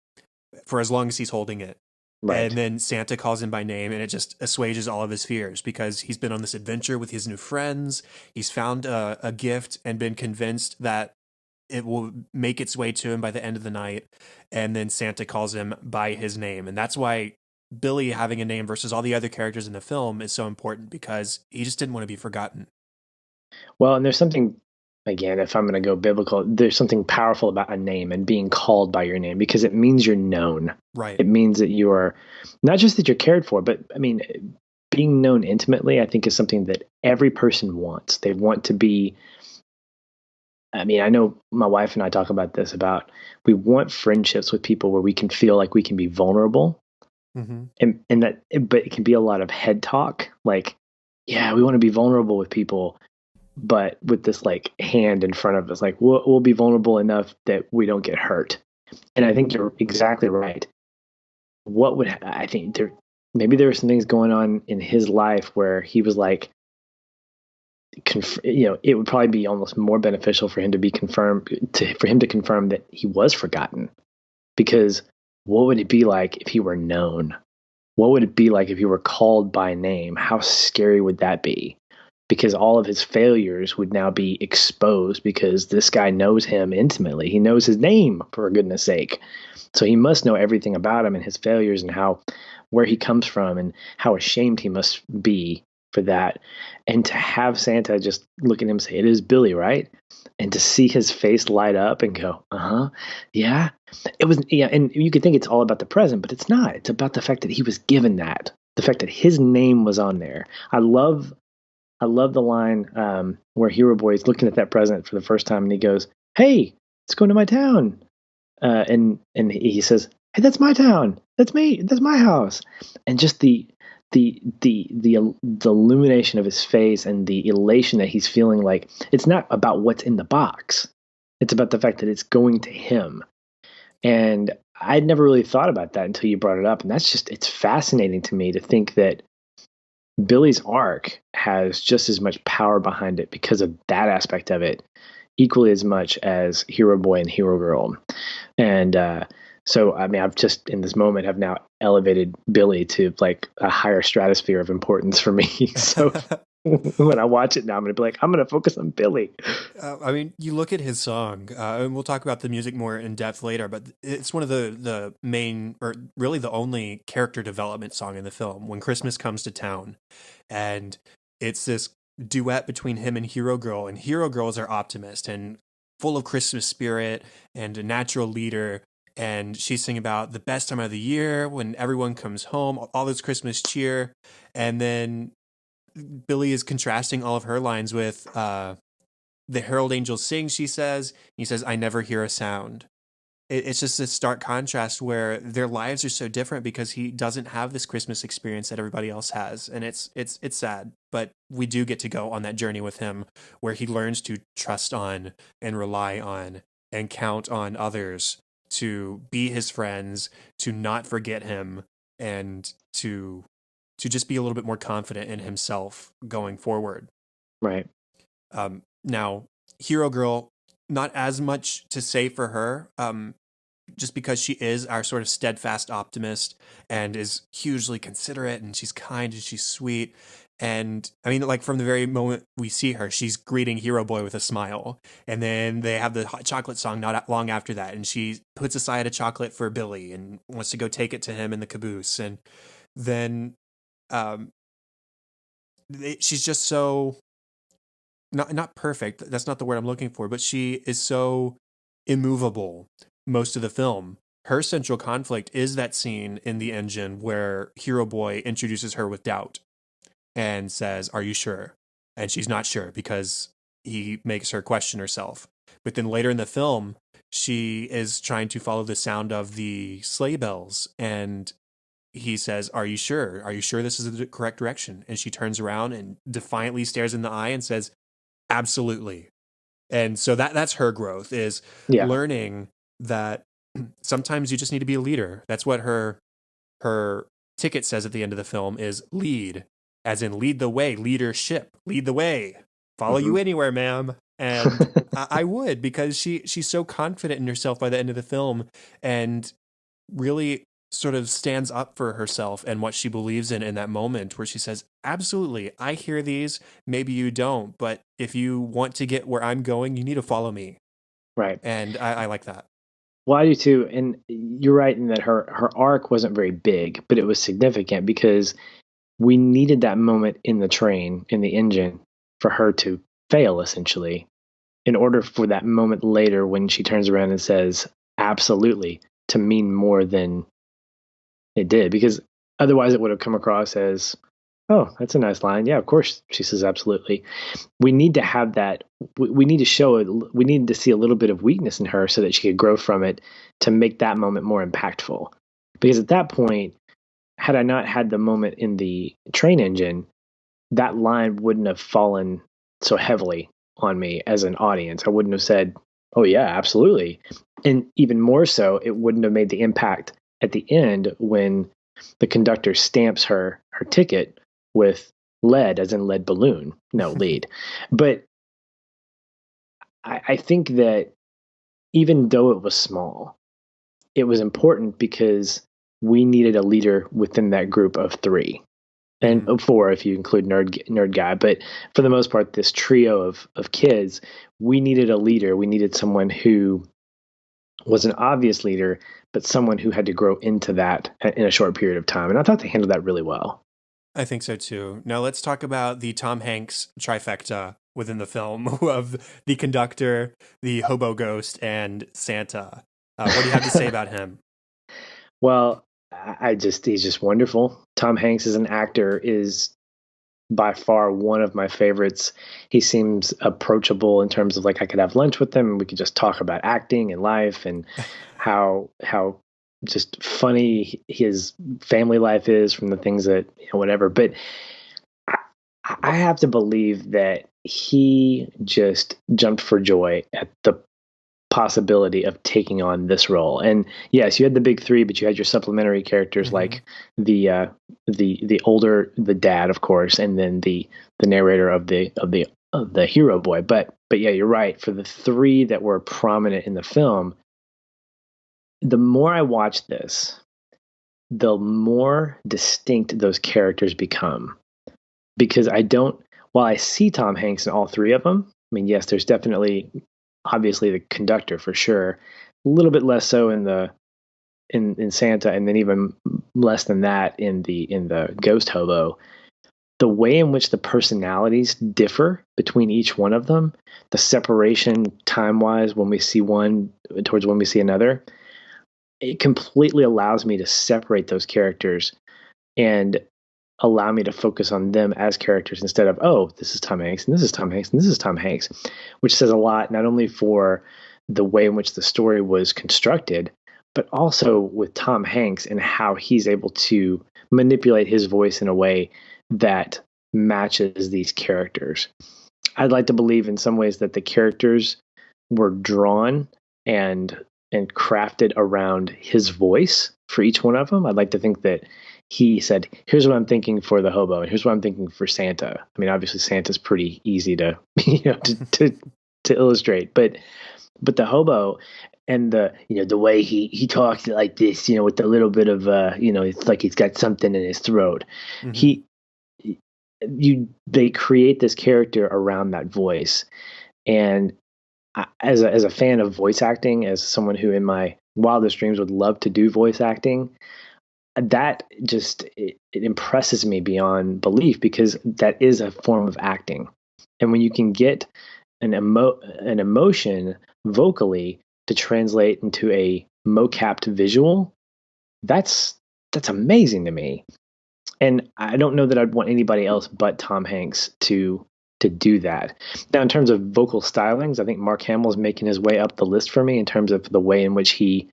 for as long as he's holding it. Right. And then Santa calls him by name, and it just assuages all of his fears because he's been on this adventure with his new friends. He's found a gift and been convinced that it will make its way to him by the end of the night. And then Santa calls him by his name. And that's why Billy having a name versus all the other characters in the film is so important, because he just didn't want to be forgotten. Well, and there's something, again, if I'm going to go biblical, there's something powerful about a name and being called by your name, because it means you're known. Right. It means that you are not just that you're cared for, but I mean, being known intimately, I think, is something that every person wants. They want to be. I mean, I know my wife and I talk about this, about we want friendships with people where we can feel like we can be vulnerable. Mm-hmm. And that, but it can be a lot of head talk. Like, yeah, we want to be vulnerable with people, but with this like hand in front of us, like we'll be vulnerable enough that we don't get hurt. And I think you're exactly right. What would I think there? Maybe there were some things going on in his life where he was like, it would probably be almost more beneficial for him to be for him to confirm that he was forgotten. Because what would it be like if he were known? What would it be like if he were called by name? How scary would that be? Because all of his failures would now be exposed, because this guy knows him intimately. He knows his name, for goodness sake. So he must know everything about him and his failures and where he comes from and how ashamed he must be for that. And to have Santa just look at him and say, "It is Billy, right?" And to see his face light up and go, yeah. It was, yeah. And you could think it's all about the present, but it's not. It's about the fact that he was given that, the fact that his name was on there. I love the line where Hero Boy is looking at that present for the first time, and he goes, "Hey, let's go to my town." And he says, "Hey, that's my town. That's me. That's my house." And just the illumination of his face and the elation that he's feeling, like it's not about what's in the box. It's about the fact that it's going to him. And I'd never really thought about that until you brought it up. And it's fascinating to me to think that Billy's arc has just as much power behind it because of that aspect of it, equally as much as Hero Boy and Hero Girl. And so, I mean, I've just in this moment have now elevated Billy to like a higher stratosphere of importance for me. So when I watch it now, I'm going to be like, I'm going to focus on Billy. I mean, you look at his song, and we'll talk about the music more in depth later, but it's one of the main, or really the only character development song in the film, When Christmas Comes to Town. And it's this duet between him and Hero Girl, and Hero Girl is our optimist and full of Christmas spirit and a natural leader. And she's singing about the best time of the year when everyone comes home, all this Christmas cheer. And then Billy is contrasting all of her lines with the herald angels sing, she says. He says, "I never hear a sound." It's just this stark contrast where their lives are so different because he doesn't have this Christmas experience that everybody else has. And it's sad, but we do get to go on that journey with him where he learns to trust on and rely on and count on others to be his friends, to not forget him, and to just be a little bit more confident in himself going forward. Right. Now, Hero Girl, not as much to say for her, just because she is our sort of steadfast optimist and is hugely considerate, and she's kind and she's sweet. And I mean, like from the very moment we see her, she's greeting Hero Boy with a smile. And then they have the hot chocolate song not long after that. And she puts aside a chocolate for Billy and wants to go take it to him in the caboose. And then she's just so not perfect. That's not the word I'm looking for, but she is so immovable most of the film. Her central conflict is that scene in the engine where Hero Boy introduces her with doubt and says, "Are you sure?" And she's not sure because he makes her question herself. But then later in the film, she is trying to follow the sound of the sleigh bells, and he says, "Are you sure? Are you sure this is the correct direction?" And she turns around and defiantly stares in the eye and says, "Absolutely." And so that's her growth, is learning that sometimes you just need to be a leader. That's what her ticket says at the end of the film, is lead, as in lead the way, leadership, lead the way, follow you anywhere, ma'am. And I would, because she's so confident in herself by the end of the film, and really sort of stands up for herself and what she believes in that moment, where she says, absolutely, I hear these, maybe you don't, but if you want to get where I'm going, you need to follow me. Right. And I like that. Well, I do too. And you're right in that her arc wasn't very big, but it was significant because we needed that moment in the train, in the engine, for her to fail, essentially, in order for that moment later when she turns around and says, absolutely, to mean more than it did. Because otherwise it would have come across as, oh, that's a nice line. Yeah, of course, she says absolutely. We need to have that. We need to show it. We need to see a little bit of weakness in her so that she could grow from it to make that moment more impactful. Because at that point, had I not had the moment in the train engine, that line wouldn't have fallen so heavily on me as an audience. I wouldn't have said, oh, yeah, absolutely. And even more so, it wouldn't have made the impact at the end when the conductor stamps her ticket with lead, as in lead balloon, no lead. But I think that even though it was small, it was important because we needed a leader within that group of three. And four if you include nerd guy. But for the most part, this trio of kids, we needed a leader. We needed someone who was an obvious leader, but someone who had to grow into that in a short period of time. And I thought they handled that really well. I think so too. Now let's talk about the Tom Hanks trifecta within the film of the conductor, the hobo ghost, and Santa. What do you have to say about him? Well, he's just wonderful. Tom Hanks as an actor is by far one of my favorites. He seems approachable in terms of like I could have lunch with him and we could just talk about acting and life and how just funny his family life is from the things that, whatever. But I have to believe that he just jumped for joy at the possibility of taking on this role. And yes, you had the big three, but you had your supplementary characters like the dad, of course, and then the narrator of the hero boy. But yeah, you're right. For the three that were prominent in the film, the more I watch this, the more distinct those characters become. Because while I see Tom Hanks in all three of them, I mean, yes, there's definitely obviously the conductor for sure, a little bit less so in Santa, and then even less than that in the ghost hobo. The way in which the personalities differ between each one of them, the separation time-wise when we see one towards when we see another, it completely allows me to separate those characters and allow me to focus on them as characters instead of, oh, this is Tom Hanks and this is Tom Hanks and this is Tom Hanks, which says a lot not only for the way in which the story was constructed, but also with Tom Hanks and how he's able to manipulate his voice in a way that matches these characters. I'd like to believe in some ways that the characters were drawn and crafted around his voice for each one of them. I'd like to think that he said, here's what I'm thinking for the hobo, and here's what I'm thinking for Santa. I mean, obviously Santa's pretty easy to, to illustrate, but the hobo and the way he talks like this, with a little bit of, it's like he's got something in his throat. They create this character around that voice. And as a fan of voice acting, as someone who in my wildest dreams would love to do voice acting, that just it impresses me beyond belief, because that is a form of acting. And when you can get an emotion vocally to translate into a mocapped visual, that's amazing to me. And I don't know that I'd want anybody else but Tom Hanks to do that. Now, in terms of vocal stylings, I think Mark Hamill's making his way up the list for me in terms of the way in which he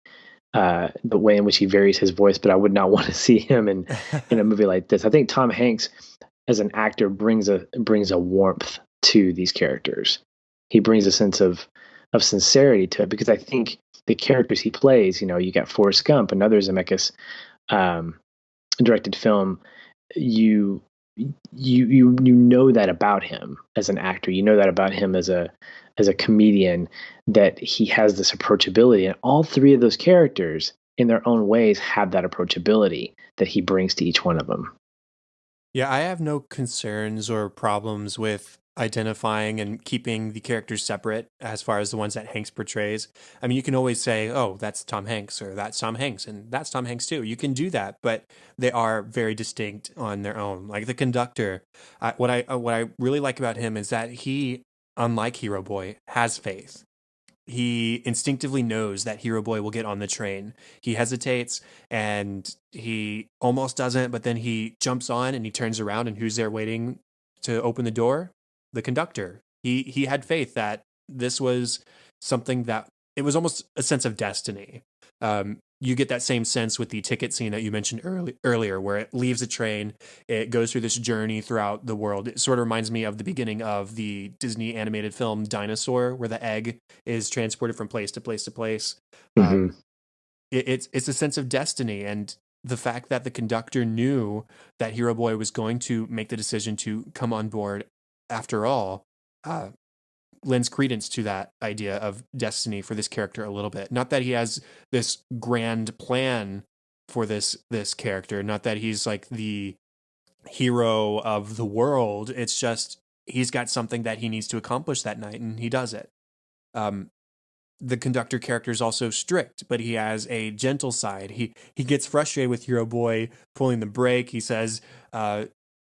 varies his voice, but I would not want to see him in a movie like this. I think Tom Hanks as an actor brings a warmth to these characters. He brings a sense of sincerity to it, because I think the characters he plays, you got Forrest Gump, another Zemeckis directed film, you know that about him as an actor. You know that about him as a comedian, that he has this approachability. And all three of those characters in their own ways, have that approachability that he brings to each one of them. Yeah, I have no concerns or problems with identifying and keeping the characters separate as far as the ones that Hanks portrays. I mean, you can always say, oh, that's Tom Hanks, or that's Tom Hanks, and that's Tom Hanks too. You can do that, but they are very distinct on their own. Like the conductor, what I really like about him is that he, unlike Hero Boy, has faith. He instinctively knows that Hero Boy will get on the train. He hesitates and he almost doesn't, but then he jumps on and he turns around, and who's there waiting to open the door? The conductor. He had faith that this was something that it was almost a sense of destiny. You get that same sense with the ticket scene that you mentioned earlier, where it leaves a train, it goes through this journey throughout the world. It sort of reminds me of the beginning of the Disney animated film Dinosaur, where the egg is transported from place to place to place. Mm-hmm. It's a sense of destiny, and the fact that the conductor knew that Hero Boy was going to make the decision to come on board after all, lends credence to that idea of destiny for this character a little bit. Not that he has this grand plan for this character, not that he's like the hero of the world. It's just he's got something that he needs to accomplish that night, and he does it. The conductor character is also strict, but he has a gentle side. He gets frustrated with Hero Boy pulling the brake. He says,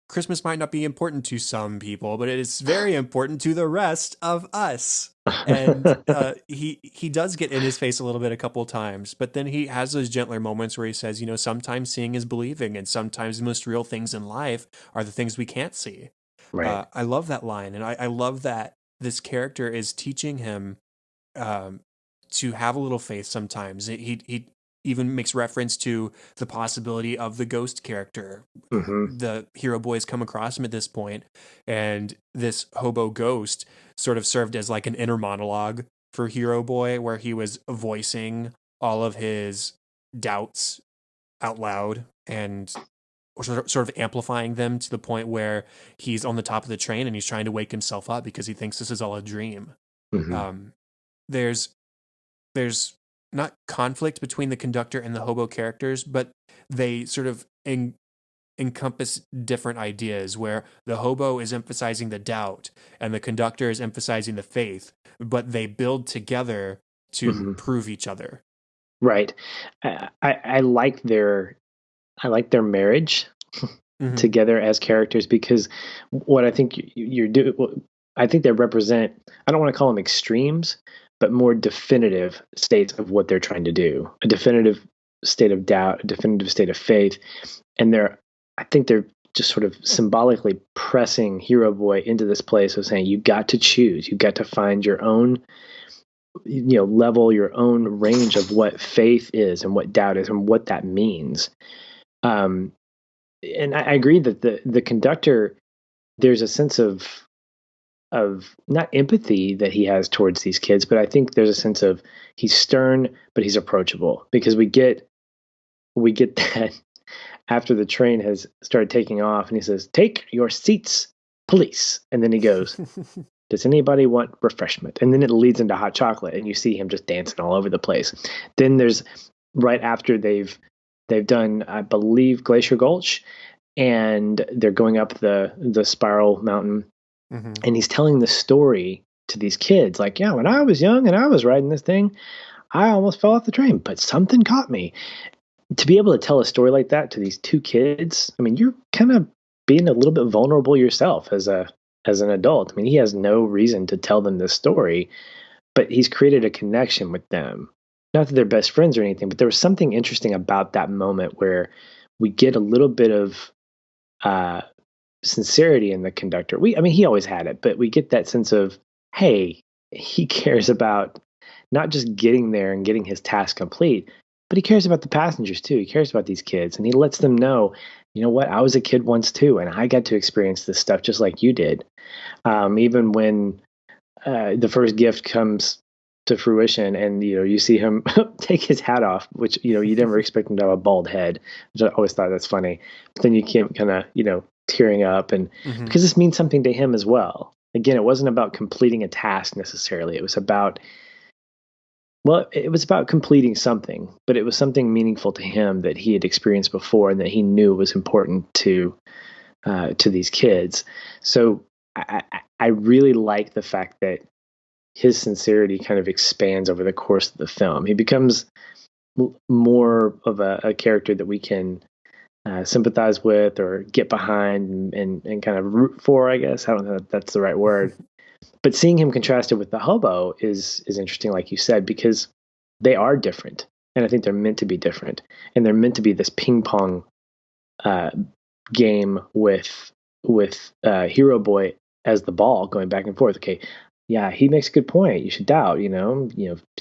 Christmas might not be important to some people, but it is very important to the rest of us. And he does get in his face a little bit a couple of times, but then he has those gentler moments where he says, you know, sometimes seeing is believing, and sometimes the most real things in life are the things we can't see. Right. I love that line, and I love that this character is teaching him to have a little faith sometimes. He even makes reference to the possibility of the ghost character. Mm-hmm. The Hero Boys come across him at this point, and this hobo ghost sort of served as like an inner monologue for Hero Boy, where he was voicing all of his doubts out loud and sort of amplifying them to the point where he's on the top of the train and he's trying to wake himself up because he thinks this is all a dream. Mm-hmm. There's not conflict between the conductor and the hobo characters, but they sort of encompass different ideas, where the hobo is emphasizing the doubt and the conductor is emphasizing the faith, but they build together to Mm-hmm. prove each other. Right. I like their marriage Mm-hmm. together as characters, because what I think you're doing, I think they represent, I don't want to call them extremes, but more definitive states of what they're trying to do. A definitive state of doubt, a definitive state of faith. And I think they're just sort of symbolically pressing Hero Boy into this place of saying, you got to choose, you got to find your own, level, your own range of what faith is and what doubt is and what that means. And I agree that the conductor, there's a sense of not empathy that he has towards these kids, but I think there's a sense of he's stern, but he's approachable, because we get that after the train has started taking off and he says, "Take your seats, police." And then he goes, "Does anybody want refreshment?" And then it leads into hot chocolate, and you see him just dancing all over the place. Then there's right after they've done, I believe, Glacier Gulch, and they're going up the spiral mountain. Mm-hmm. And he's telling the story to these kids, like, yeah, when I was young and I was riding this thing, I almost fell off the train, but something caught me. To be able to tell a story like that to these two kids, I mean, you're kind of being a little bit vulnerable yourself as an adult. I mean, he has no reason to tell them this story, but he's created a connection with them. Not that they're best friends or anything, but there was something interesting about that moment where we get a little bit of sincerity in the conductor. He always had it, but we get that sense of, hey, he cares about not just getting there and getting his task complete, but he cares about the passengers too. He cares about these kids, and he lets them know, you know what, I was a kid once too, and I got to experience this stuff just like you did. Even when the first gift comes to fruition, and you see him take his hat off, which you never expect him to have a bald head, which I always thought that's funny. But then you can't kind of tearing up, and because this means something to him as well. Again, it wasn't about completing a task necessarily. It was about Well, it was about completing something, but it was something meaningful to him that he had experienced before and that he knew was important to these kids. So I really like the fact that his sincerity kind of expands over the course of the film. He becomes more of a character that we can sympathize with or get behind and kind of root for, I guess. I don't know if that's the right word. But seeing him contrasted with the hobo is interesting, like you said, because they are different. And I think they're meant to be different. And they're meant to be this ping pong uh, game with Hero Boy as the ball going back and forth. Okay, yeah, he makes a good point. You should doubt.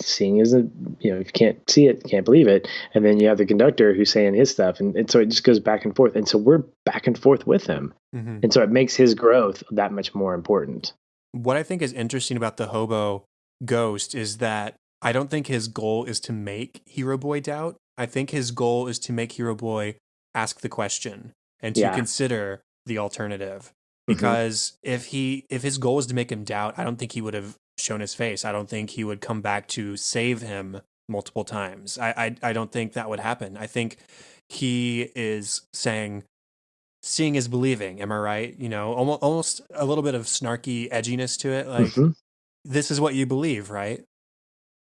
Seeing isn't. If you can't see it, you can't believe it. And then you have the conductor who's saying his stuff, and so it just goes back and forth. And so we're back and forth with him, and so it makes his growth that much more important. What I think is interesting about the hobo ghost is that I don't think his goal is to make Hero Boy doubt. I think his goal is to make Hero Boy ask the question and to consider the alternative. Because if his goal is to make him doubt, I don't think he would have shown his face. I don't think he would come back to save him multiple times. I don't think that would happen. I think he is saying, seeing is believing. Am I right? Almost a little bit of snarky edginess to it. Like, this is what you believe, right?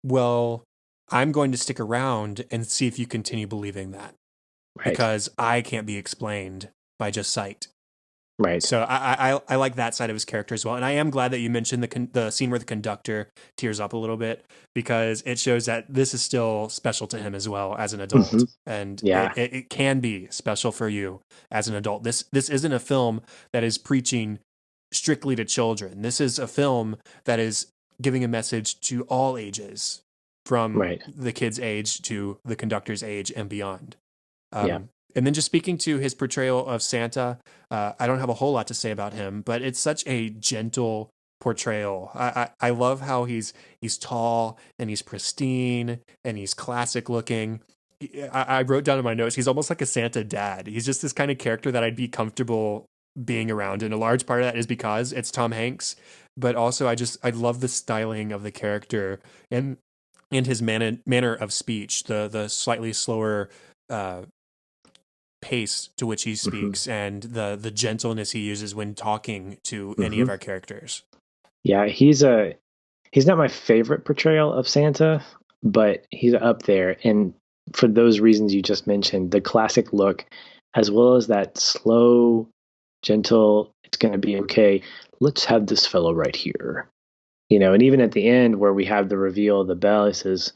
Well, I'm going to stick around and see if you continue believing that. Right. Because I can't be explained by just sight. Right. So I like that side of his character as well. And I am glad that you mentioned the scene where the conductor tears up a little bit, because it shows that this is still special to him as well as an adult. And it can be special for you as an adult. This isn't a film that is preaching strictly to children. This is a film that is giving a message to all ages, from the kid's age to the conductor's age and beyond. And then just speaking to his portrayal of Santa, I don't have a whole lot to say about him, but it's such a gentle portrayal. I love how he's tall and he's pristine and he's classic looking. I wrote down in my notes, he's almost like a Santa dad. He's just this kind of character that I'd be comfortable being around. And a large part of that is because it's Tom Hanks, but also I love the styling of the character and his manner of speech, the slightly slower pace to which he speaks and the gentleness he uses when talking to any of our characters. Yeah, he's not my favorite portrayal of Santa, but he's up there. And for those reasons you just mentioned, the classic look, as well as that slow, gentle, it's going to be okay. Let's have this fellow right here. And even at the end where we have the reveal of the bell, it says,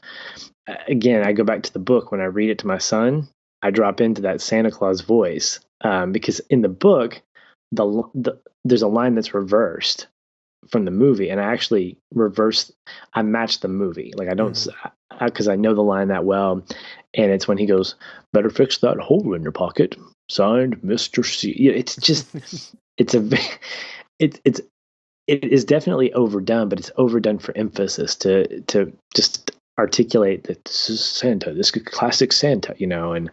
again, I go back to the book. When I read it to my son, I drop into that Santa Claus voice, because in the book, there's a line that's reversed from the movie, and I actually I match the movie. Like I don't, because I know the line that well, and it's when he goes, "Better fix that hole in your pocket." Signed, Mr. C. It's just, it is definitely overdone, but it's overdone for emphasis to just articulate that this is Santa, this is classic Santa, and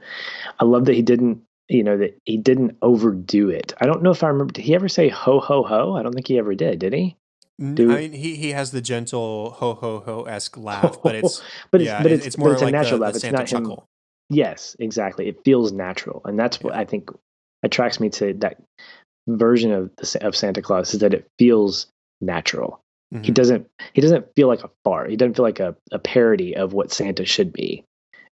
I love that he didn't overdo it. I don't know if I remember, did he ever say ho ho ho? I don't think he ever did he? I mean, he has the gentle ho ho ho-esque laugh, but it's more like a natural laugh. It's Santa not chuckle. Yes, exactly. It feels natural, and that's what I think attracts me to that version of Santa Claus, is that it feels natural. He doesn't feel like a fart. He doesn't feel like a parody of what Santa should be.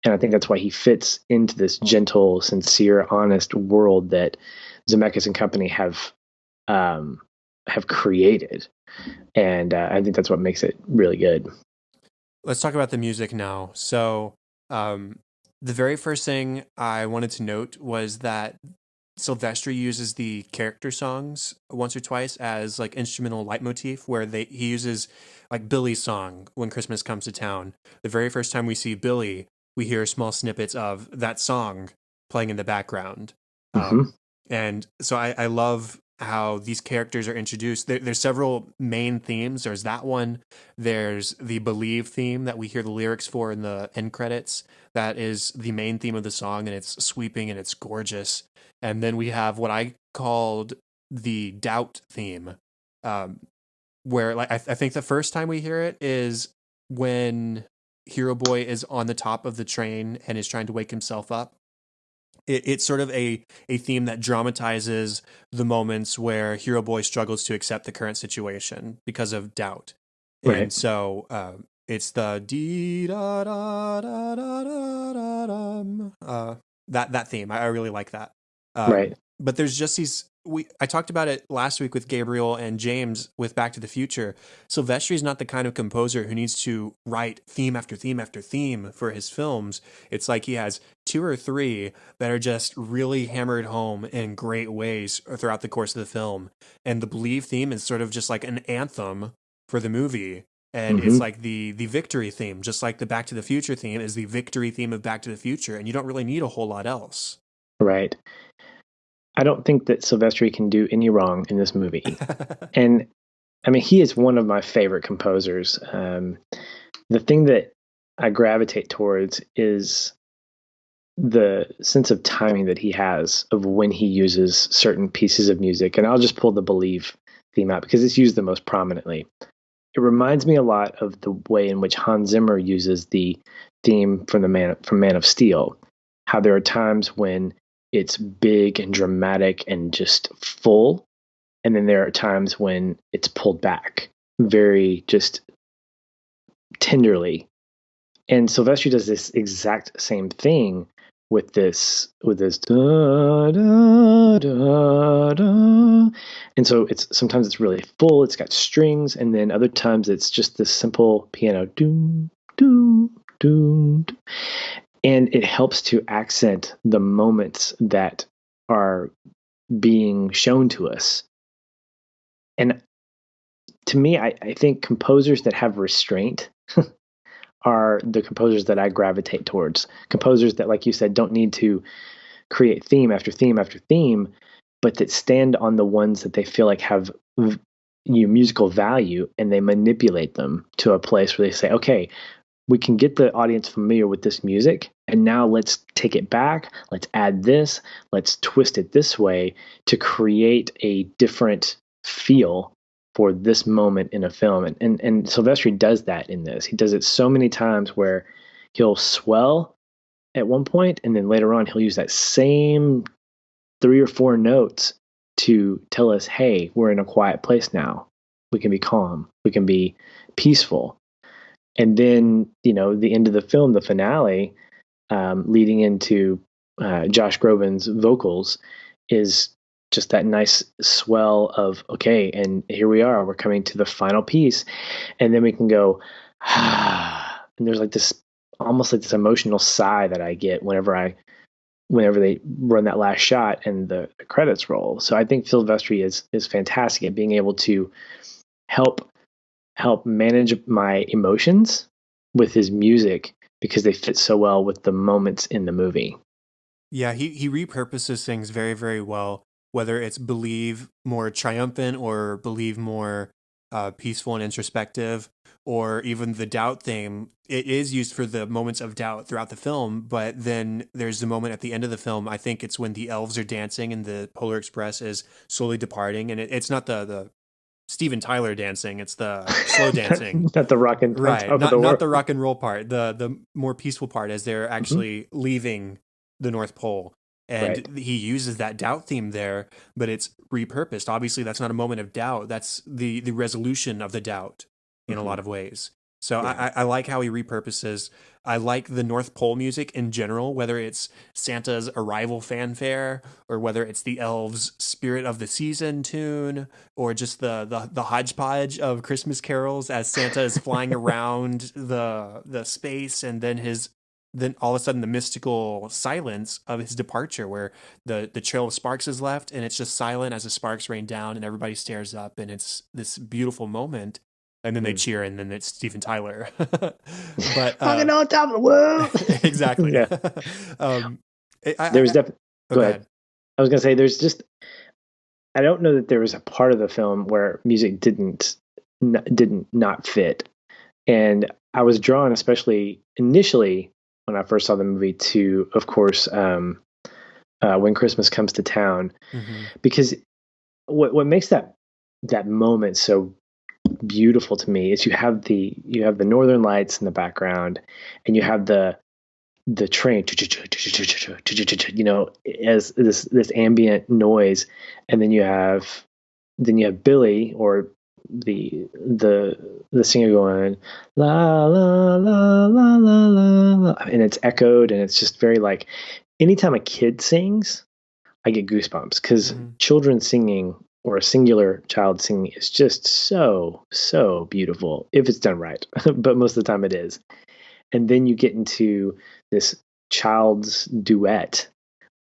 And I think that's why he fits into this gentle, sincere, honest world that Zemeckis and company have created. And I think that's what makes it really good. Let's talk about the music now. So the very first thing I wanted to note was that Silvestri uses the character songs once or twice as like instrumental leitmotif, where he uses like Billy's song, When Christmas Comes to Town. The very first time we see Billy, we hear small snippets of that song playing in the background. And so I love how these characters are introduced. There's several main themes. There's that one. There's the Believe theme that we hear the lyrics for in the end credits. That is the main theme of the song, and it's sweeping and it's gorgeous. And then we have what I called the Doubt theme, where like I think the first time we hear it is when Hero Boy is on the top of the train and is trying to wake himself up. It's sort of a theme that dramatizes the moments where Hero Boy struggles to accept the current situation because of doubt. Right. And so it's the dee da da da da da da that theme. I really like that. Right. But there's just these. I talked about it last week with Gabriel and James with Back to the Future. Silvestri is not the kind of composer who needs to write theme after theme after theme for his films. It's like he has 2 or 3 that are just really hammered home in great ways throughout the course of the film. And the Believe theme is sort of just like an anthem for the movie. And it's like the victory theme, just like the Back to the Future theme is the victory theme of Back to the Future. And you don't really need a whole lot else. Right. I don't think that Silvestri can do any wrong in this movie. And I mean, he is one of my favorite composers. The thing that I gravitate towards is the sense of timing that he has of when he uses certain pieces of music. And I'll just pull the Believe theme out because it's used the most prominently. It reminds me a lot of the way in which Hans Zimmer uses the theme from Man of Steel. How there are times when it's big and dramatic and just full. And then there are times when it's pulled back very just tenderly. And Silvestri does this exact same thing with this da, da, da, da. And so sometimes it's really full, it's got strings, and then other times it's just this simple piano doom, doom, doom, doom. And it helps to accent the moments that are being shown to us. And to me, I think composers that have restraint are the composers that I gravitate towards. Composers that, like you said, don't need to create theme after theme after theme, but that stand on the ones that they feel like have musical value, and they manipulate them to a place where they say, okay, we can get the audience familiar with this music, and now let's take it back. Let's add this. Let's twist it this way to create a different feel for this moment in a film. And Silvestri does that in this. He does it so many times where he'll swell at one point, and then later on he'll use that same 3 or 4 notes to tell us, hey, we're in a quiet place now. We can be calm. We can be peaceful. And then, the end of the film, the finale, leading into Josh Groban's vocals, is just that nice swell of, okay, and here we are, we're coming to the final piece. And then we can go, and there's like this, almost like this emotional sigh that I get whenever they run that last shot and the credits roll. So I think Silvestri is fantastic at being able to help manage my emotions with his music because they fit so well with the moments in the movie. Yeah, he repurposes things very, very well, whether it's Believe more triumphant or Believe more peaceful and introspective, or even the Doubt theme. It is used for the moments of doubt throughout the film, but then there's the moment at the end of the film. I think it's when the elves are dancing and the Polar Express is slowly departing, and it's not the Steven Tyler dancing, it's the slow dancing. Not the rock and right, not the rock and roll part, the more peaceful part as they're actually leaving the North Pole. And he uses that doubt theme there, but it's repurposed. Obviously, that's not a moment of doubt. That's the resolution of the doubt in a lot of ways. So I like how he repurposes. I like the North Pole music in general, whether it's Santa's arrival fanfare or whether it's the elves' Spirit of the Season tune or just the hodgepodge of Christmas carols as Santa is flying around the space, and then all of a sudden the mystical silence of his departure where the trail of sparks is left and it's just silent as the sparks rain down and everybody stares up, and it's this beautiful moment. And then they cheer, and then it's Steven Tyler. But fucking on top of the world. Exactly. Yeah. There's definitely. Go ahead. I was gonna say there's just. I don't know that there was a part of the film where music didn't not fit, and I was drawn, especially initially when I first saw the movie, to, of course, When Christmas Comes to Town, because what makes that moment so beautiful to me is you have the Northern Lights in the background, and you have the train, as this ambient noise, and then you have Billy, or the singer, going la la la la la la, and it's echoed, and it's just very like, anytime a kid sings, I get goosebumps, because children singing, or a singular child singing, is just so beautiful if it's done right. But most of the time it is. And then you get into this child's duet,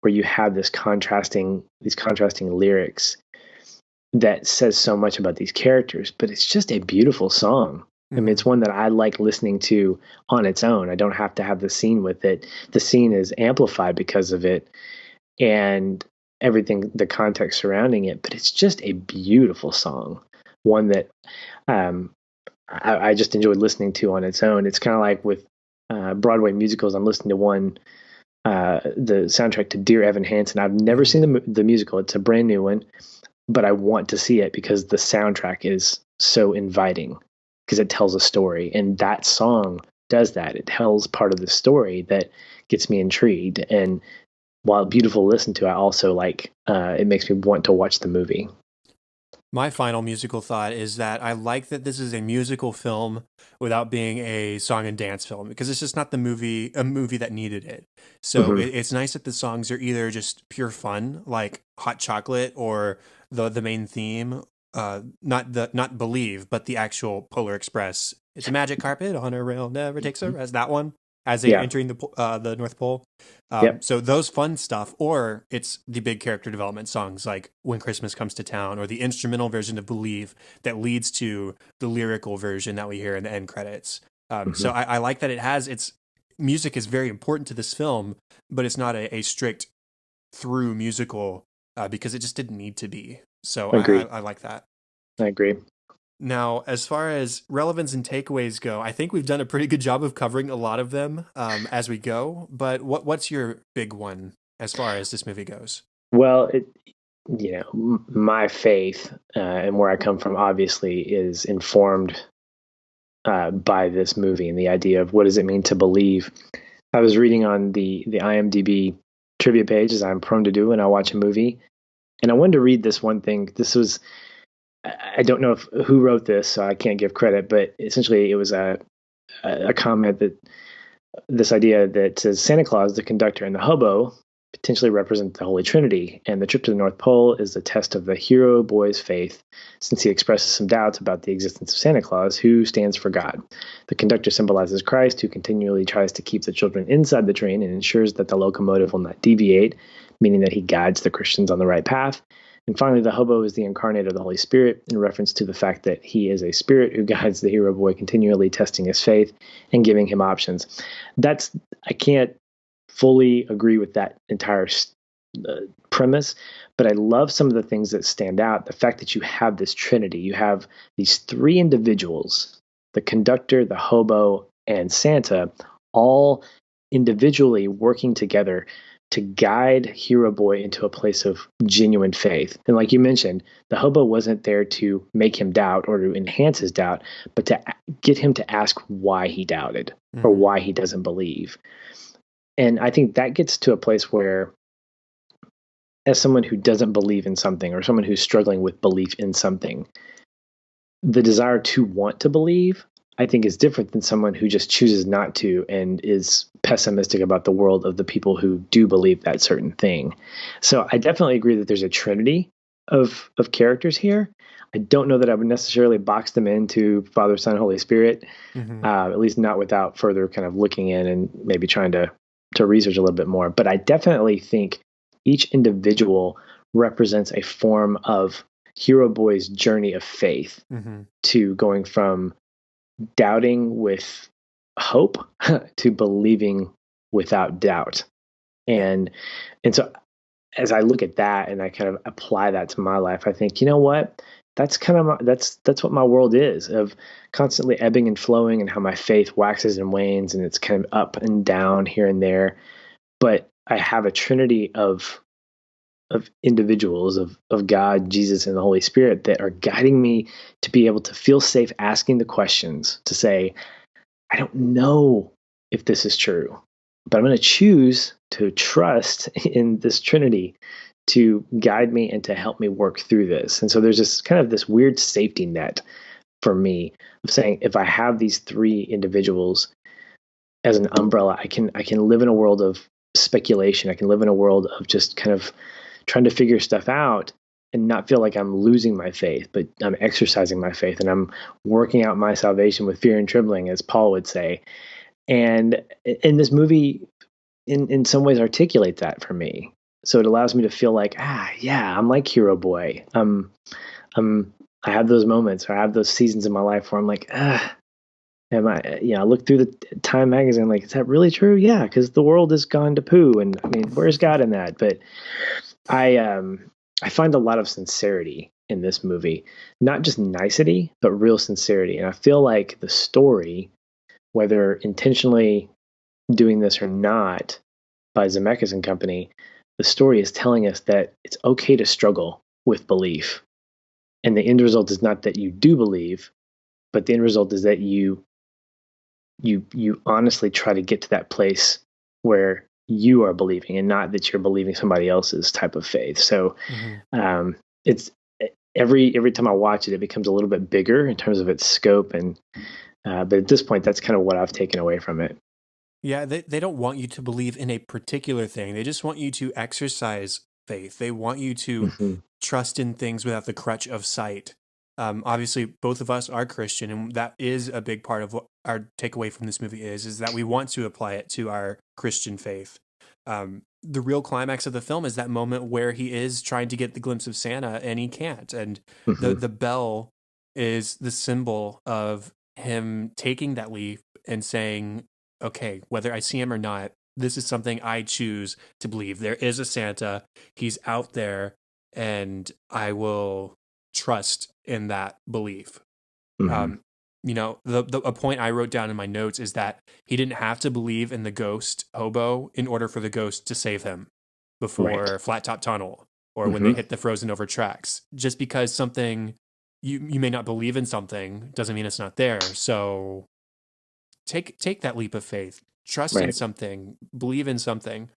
where you have these contrasting lyrics that says so much about these characters, but it's just a beautiful song. I mean, it's one that I like listening to on its own. I don't have to have the scene with it. The scene is amplified because of it, and everything, the context surrounding it, but it's just a beautiful song. One that I just enjoyed listening to on its own. It's kind of like with Broadway musicals. I'm listening to one, the soundtrack to Dear Evan Hansen. I've never seen the musical. It's a brand new one, but I want to see it because the soundtrack is so inviting, because it tells a story, and that song does that. It tells part of the story that gets me intrigued, and while beautiful to listen to, I also like, it makes me want to watch the movie. My final musical thought is that I like that this is a musical film without being a song and dance film, because it's just not a movie that needed it. So it's nice that the songs are either just pure fun, like Hot Chocolate, or the main theme, not Believe, but the actual Polar Express. It's a magic carpet on a rail, never takes a rest. That one, as they entering the North Pole. So those fun stuff, or it's the big character development songs like When Christmas Comes to Town, or the instrumental version of Believe that leads to the lyrical version that we hear in the end credits. So I like that it has its music is very important to this film, but it's not a strict through musical, because it just didn't need to be. So I like that. I agree. Now, as far as relevance and takeaways go, I think we've done a pretty good job of covering a lot of them as we go. But what's your big one as far as this movie goes? Well, my faith and where I come from, obviously, is informed by this movie and the idea of what does it mean to believe. I was reading on the IMDb trivia page, as I'm prone to do when I watch a movie, and I wanted to read this one thing. This was, I don't know who wrote this, so I can't give credit, but essentially it was a comment that this idea that says Santa Claus, the conductor, and the hobo potentially represent the Holy Trinity, and the trip to the North Pole is the test of the hero boy's faith, since he expresses some doubts about the existence of Santa Claus, who stands for God. The conductor symbolizes Christ, who continually tries to keep the children inside the train and ensures that the locomotive will not deviate, meaning that he guides the Christians on the right path. And finally, the hobo is the incarnate of the Holy Spirit, in reference to the fact that he is a spirit who guides the hero boy, continually testing his faith and giving him options. I can't fully agree with that entire premise, but I love some of the things that stand out. The fact that you have this trinity, you have these three individuals, the conductor, the hobo, and Santa, all individually working together to guide Hero Boy into a place of genuine faith. And like you mentioned, the hobo wasn't there to make him doubt or to enhance his doubt, but to get him to ask why he doubted or why he doesn't believe. And I think that gets to a place where, as someone who doesn't believe in something, or someone who's struggling with belief in something, the desire to want to believe, I think, is different than someone who just chooses not to and is pessimistic about the world of the people who do believe that certain thing. So I definitely agree that there's a trinity of characters here. I don't know that I would necessarily box them into Father, Son, Holy Spirit, at least not without further kind of looking in and maybe trying to research a little bit more. But I definitely think each individual represents a form of Hero Boy's journey of faith to going from doubting with hope to believing without doubt. And so as I look at that and I kind of apply that to my life, I think, you know what? That's kind of that's what my world is, of constantly ebbing and flowing, and how my faith waxes and wanes, and it's kind of up and down here and there. But I have a trinity of individuals of God, Jesus, and the Holy Spirit that are guiding me to be able to feel safe asking the questions, to say, I don't know if this is true, but I'm going to choose to trust in this Trinity to guide me and to help me work through this. And so there's this kind of this weird safety net for me of saying, if I have these three individuals as an umbrella, I can live in a world of speculation. I can live in a world of just kind of trying to figure stuff out and not feel like I'm losing my faith, but I'm exercising my faith and I'm working out my salvation with fear and trembling, as Paul would say. And in this movie, in some ways, articulates that for me. So it allows me to feel like, yeah, I'm like Hero Boy. I have those moments, or I have those seasons in my life where I'm like, am I? I look through the Time magazine, like, is that really true? Yeah, because the world has gone to poo, and I mean, where's God in that? But I find a lot of sincerity in this movie, not just nicety, but real sincerity. And I feel like the story, whether intentionally doing this or not, by Zemeckis and Company, the story is telling us that it's okay to struggle with belief. And the end result is not that you do believe, but the end result is that you honestly try to get to that place where you are believing and not that you're believing somebody else's type of faith. So it's every time I watch it, it becomes a little bit bigger in terms of its scope. And but at this point, that's kind of what I've taken away from it. Yeah, they don't want you to believe in a particular thing. They just want you to exercise faith. They want you to trust in things without the crutch of sight. Obviously, both of us are Christian, and that is a big part of what our takeaway from this movie is that we want to apply it to our Christian faith. The real climax of the film is that moment where he is trying to get the glimpse of Santa and he can't. And the bell is the symbol of him taking that leap and saying, okay, whether I see him or not, this is something I choose to believe. There is a Santa. He's out there, and I will trust in that belief. A point I wrote down in my notes is that he didn't have to believe in the ghost hobo in order for the ghost to save him before Flat Top Tunnel or when they hit the frozen over tracks. Just because something you may not believe in something doesn't mean it's not there. So take that leap of faith, trust in something, believe in something.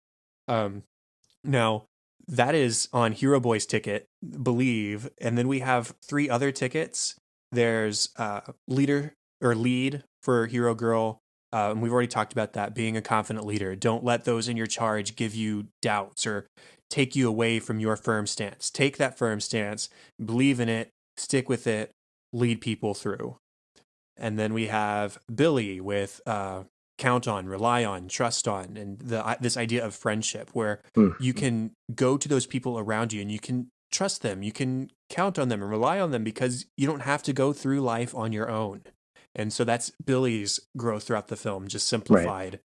Now that is on Hero Boy's ticket, believe. And then we have three other tickets. There's lead for Hero Girl. And we've already talked about that, being a confident leader. Don't let those in your charge give you doubts or take you away from your firm stance. Take that firm stance, believe in it, stick with it, lead people through. And then we have Billy with count on, rely on, trust on, and this idea of friendship where you can go to those people around you and you can trust them, you can count on them and rely on them because you don't have to go through life on your own. And so that's Billy's growth throughout the film, just simplified.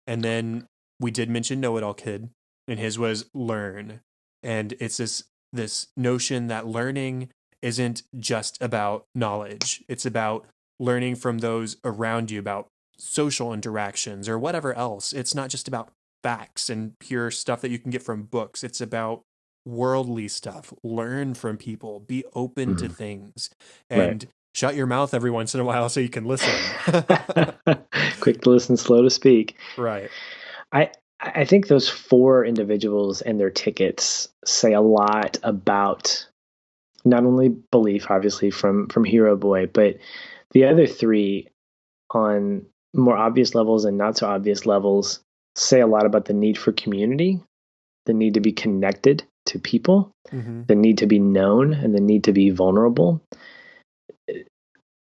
And then we did mention Know-It-All Kid, and his was learn. And it's this notion that learning isn't just about knowledge. It's about learning from those around you, about social interactions or whatever else. It's not just about facts and pure stuff that you can get from books. It's about worldly stuff. Learn from people, be open to things, and shut your mouth every once in a while so you can listen. Quick to listen, slow to speak. Right. I think those four individuals and their tickets say a lot about not only belief, obviously, from Hero Boy, but the other three on more obvious levels and not so obvious levels say a lot about the need for community, the need to be connected to people, the need to be known, and the need to be vulnerable.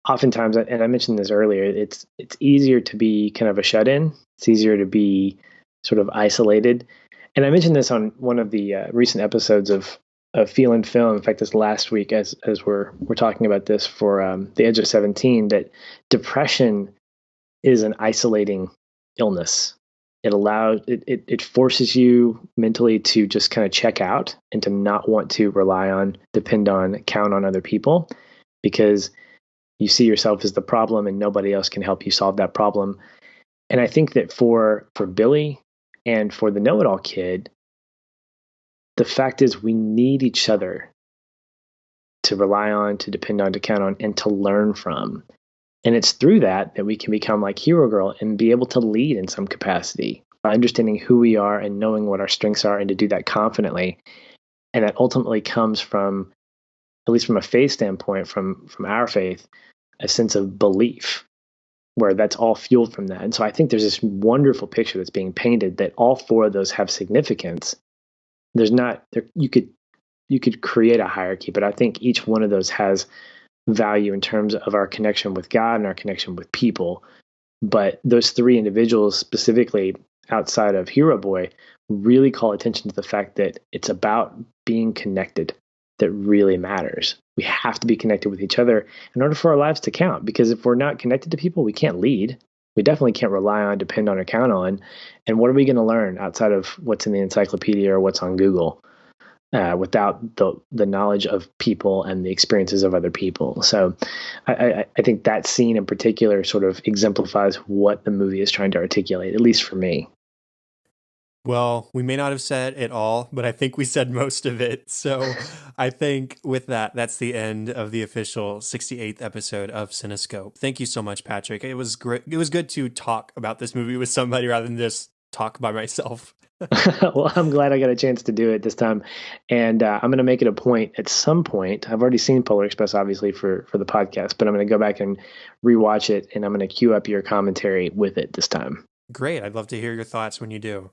Oftentimes, and I mentioned this earlier, it's easier to be kind of a shut-in. It's easier to be sort of isolated. And I mentioned this on one of the recent episodes of Feel and Film. In fact, this last week, as we're talking about this for The Edge of 17, that depression is an isolating illness. It forces you mentally to just kind of check out and to not want to rely on, depend on, count on other people, because you see yourself as the problem and nobody else can help you solve that problem. And I think that for Billy and for the Know-It-All Kid, the fact is we need each other to rely on, to depend on, to count on, and to learn from. And it's through that we can become like Hero Girl and be able to lead in some capacity by understanding who we are and knowing what our strengths are, and to do that confidently. And that ultimately comes from, at least from a faith standpoint, from our faith, a sense of belief, where that's all fueled from that. And so I think there's this wonderful picture that's being painted that all four of those have significance. There's not there, you could create a hierarchy, but I think each one of those has value in terms of our connection with God and our connection with people. But those three individuals specifically, outside of Hero Boy, really call attention to the fact that it's about being connected that really matters. We have to be connected with each other in order for our lives to count, because if we're not connected to people, we can't lead. We definitely can't rely on, depend on, or count on. And what are we going to learn outside of what's in the encyclopedia or what's on Google without the knowledge of people and the experiences of other people? So I think that scene in particular sort of exemplifies what the movie is trying to articulate, at least for me. Well, we may not have said it all, but I think we said most of it. So I think with that, that's the end of the official 68th episode of Cinescope. Thank you so much, Patrick. It was great. It was good to talk about this movie with somebody rather than just talk by myself. Well, I'm glad I got a chance to do it this time. And I'm going to make it a point at some point. I've already seen Polar Express, obviously, for the podcast, but I'm going to go back and rewatch it, and I'm going to queue up your commentary with it this time. Great. I'd love to hear your thoughts when you do.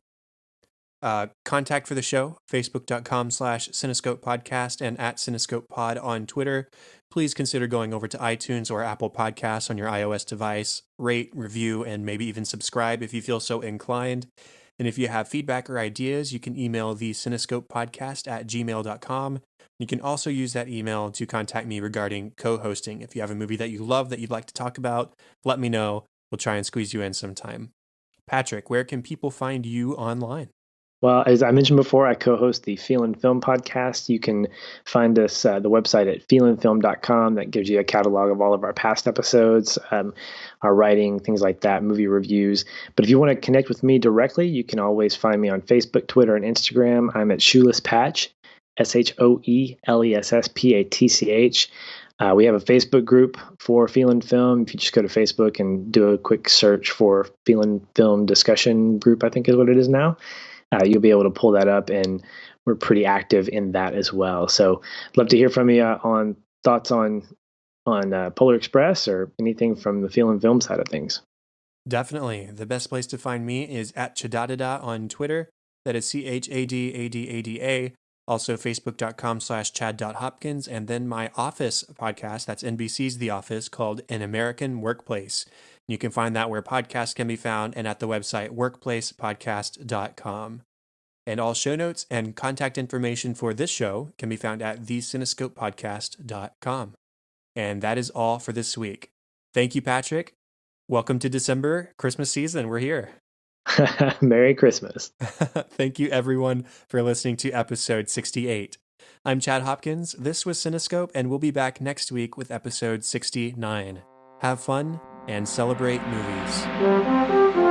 Contact for the show, facebook.com/Cinescope Podcast and @Cinescope Pod on Twitter. Please consider going over to iTunes or Apple Podcasts on your iOS device. Rate, review, and maybe even subscribe if you feel so inclined. And if you have feedback or ideas, you can email the Cinescope Podcast @gmail.com. You can also use that email to contact me regarding co-hosting. If you have a movie that you love that you'd like to talk about, let me know. We'll try and squeeze you in sometime. Patrick, where can people find you online? Well, as I mentioned before, I co-host the Feel and Film podcast. You can find us the website at feelandfilm.com. That gives you a catalog of all of our past episodes, our writing, things like that, movie reviews. But if you want to connect with me directly, you can always find me on Facebook, Twitter, and Instagram. I'm at Shoeless Patch, ShoelessPatch. We have a Facebook group for Feel and Film. If you just go to Facebook and do a quick search for Feel and Film discussion group, I think is what it is now. You'll be able to pull that up, and we're pretty active in that as well. So I'd love to hear from you on thoughts on Polar Express or anything from the Feel and Film side of things. Definitely. The best place to find me is at Chadadada on Twitter. That is CHADADADA. Also facebook.com/Chad.Hopkins. And then my Office podcast, that's NBC's The Office, called An American Workplace. You can find that where podcasts can be found and at the website workplacepodcast.com. And all show notes and contact information for this show can be found at thecinescopepodcast.com. And that is all for this week. Thank you, Patrick. Welcome to December, Christmas season. We're here. Merry Christmas. Thank you, everyone, for listening to episode 68. I'm Chad Hopkins. This was Cinescope, and we'll be back next week with episode 69. Have fun and celebrate movies.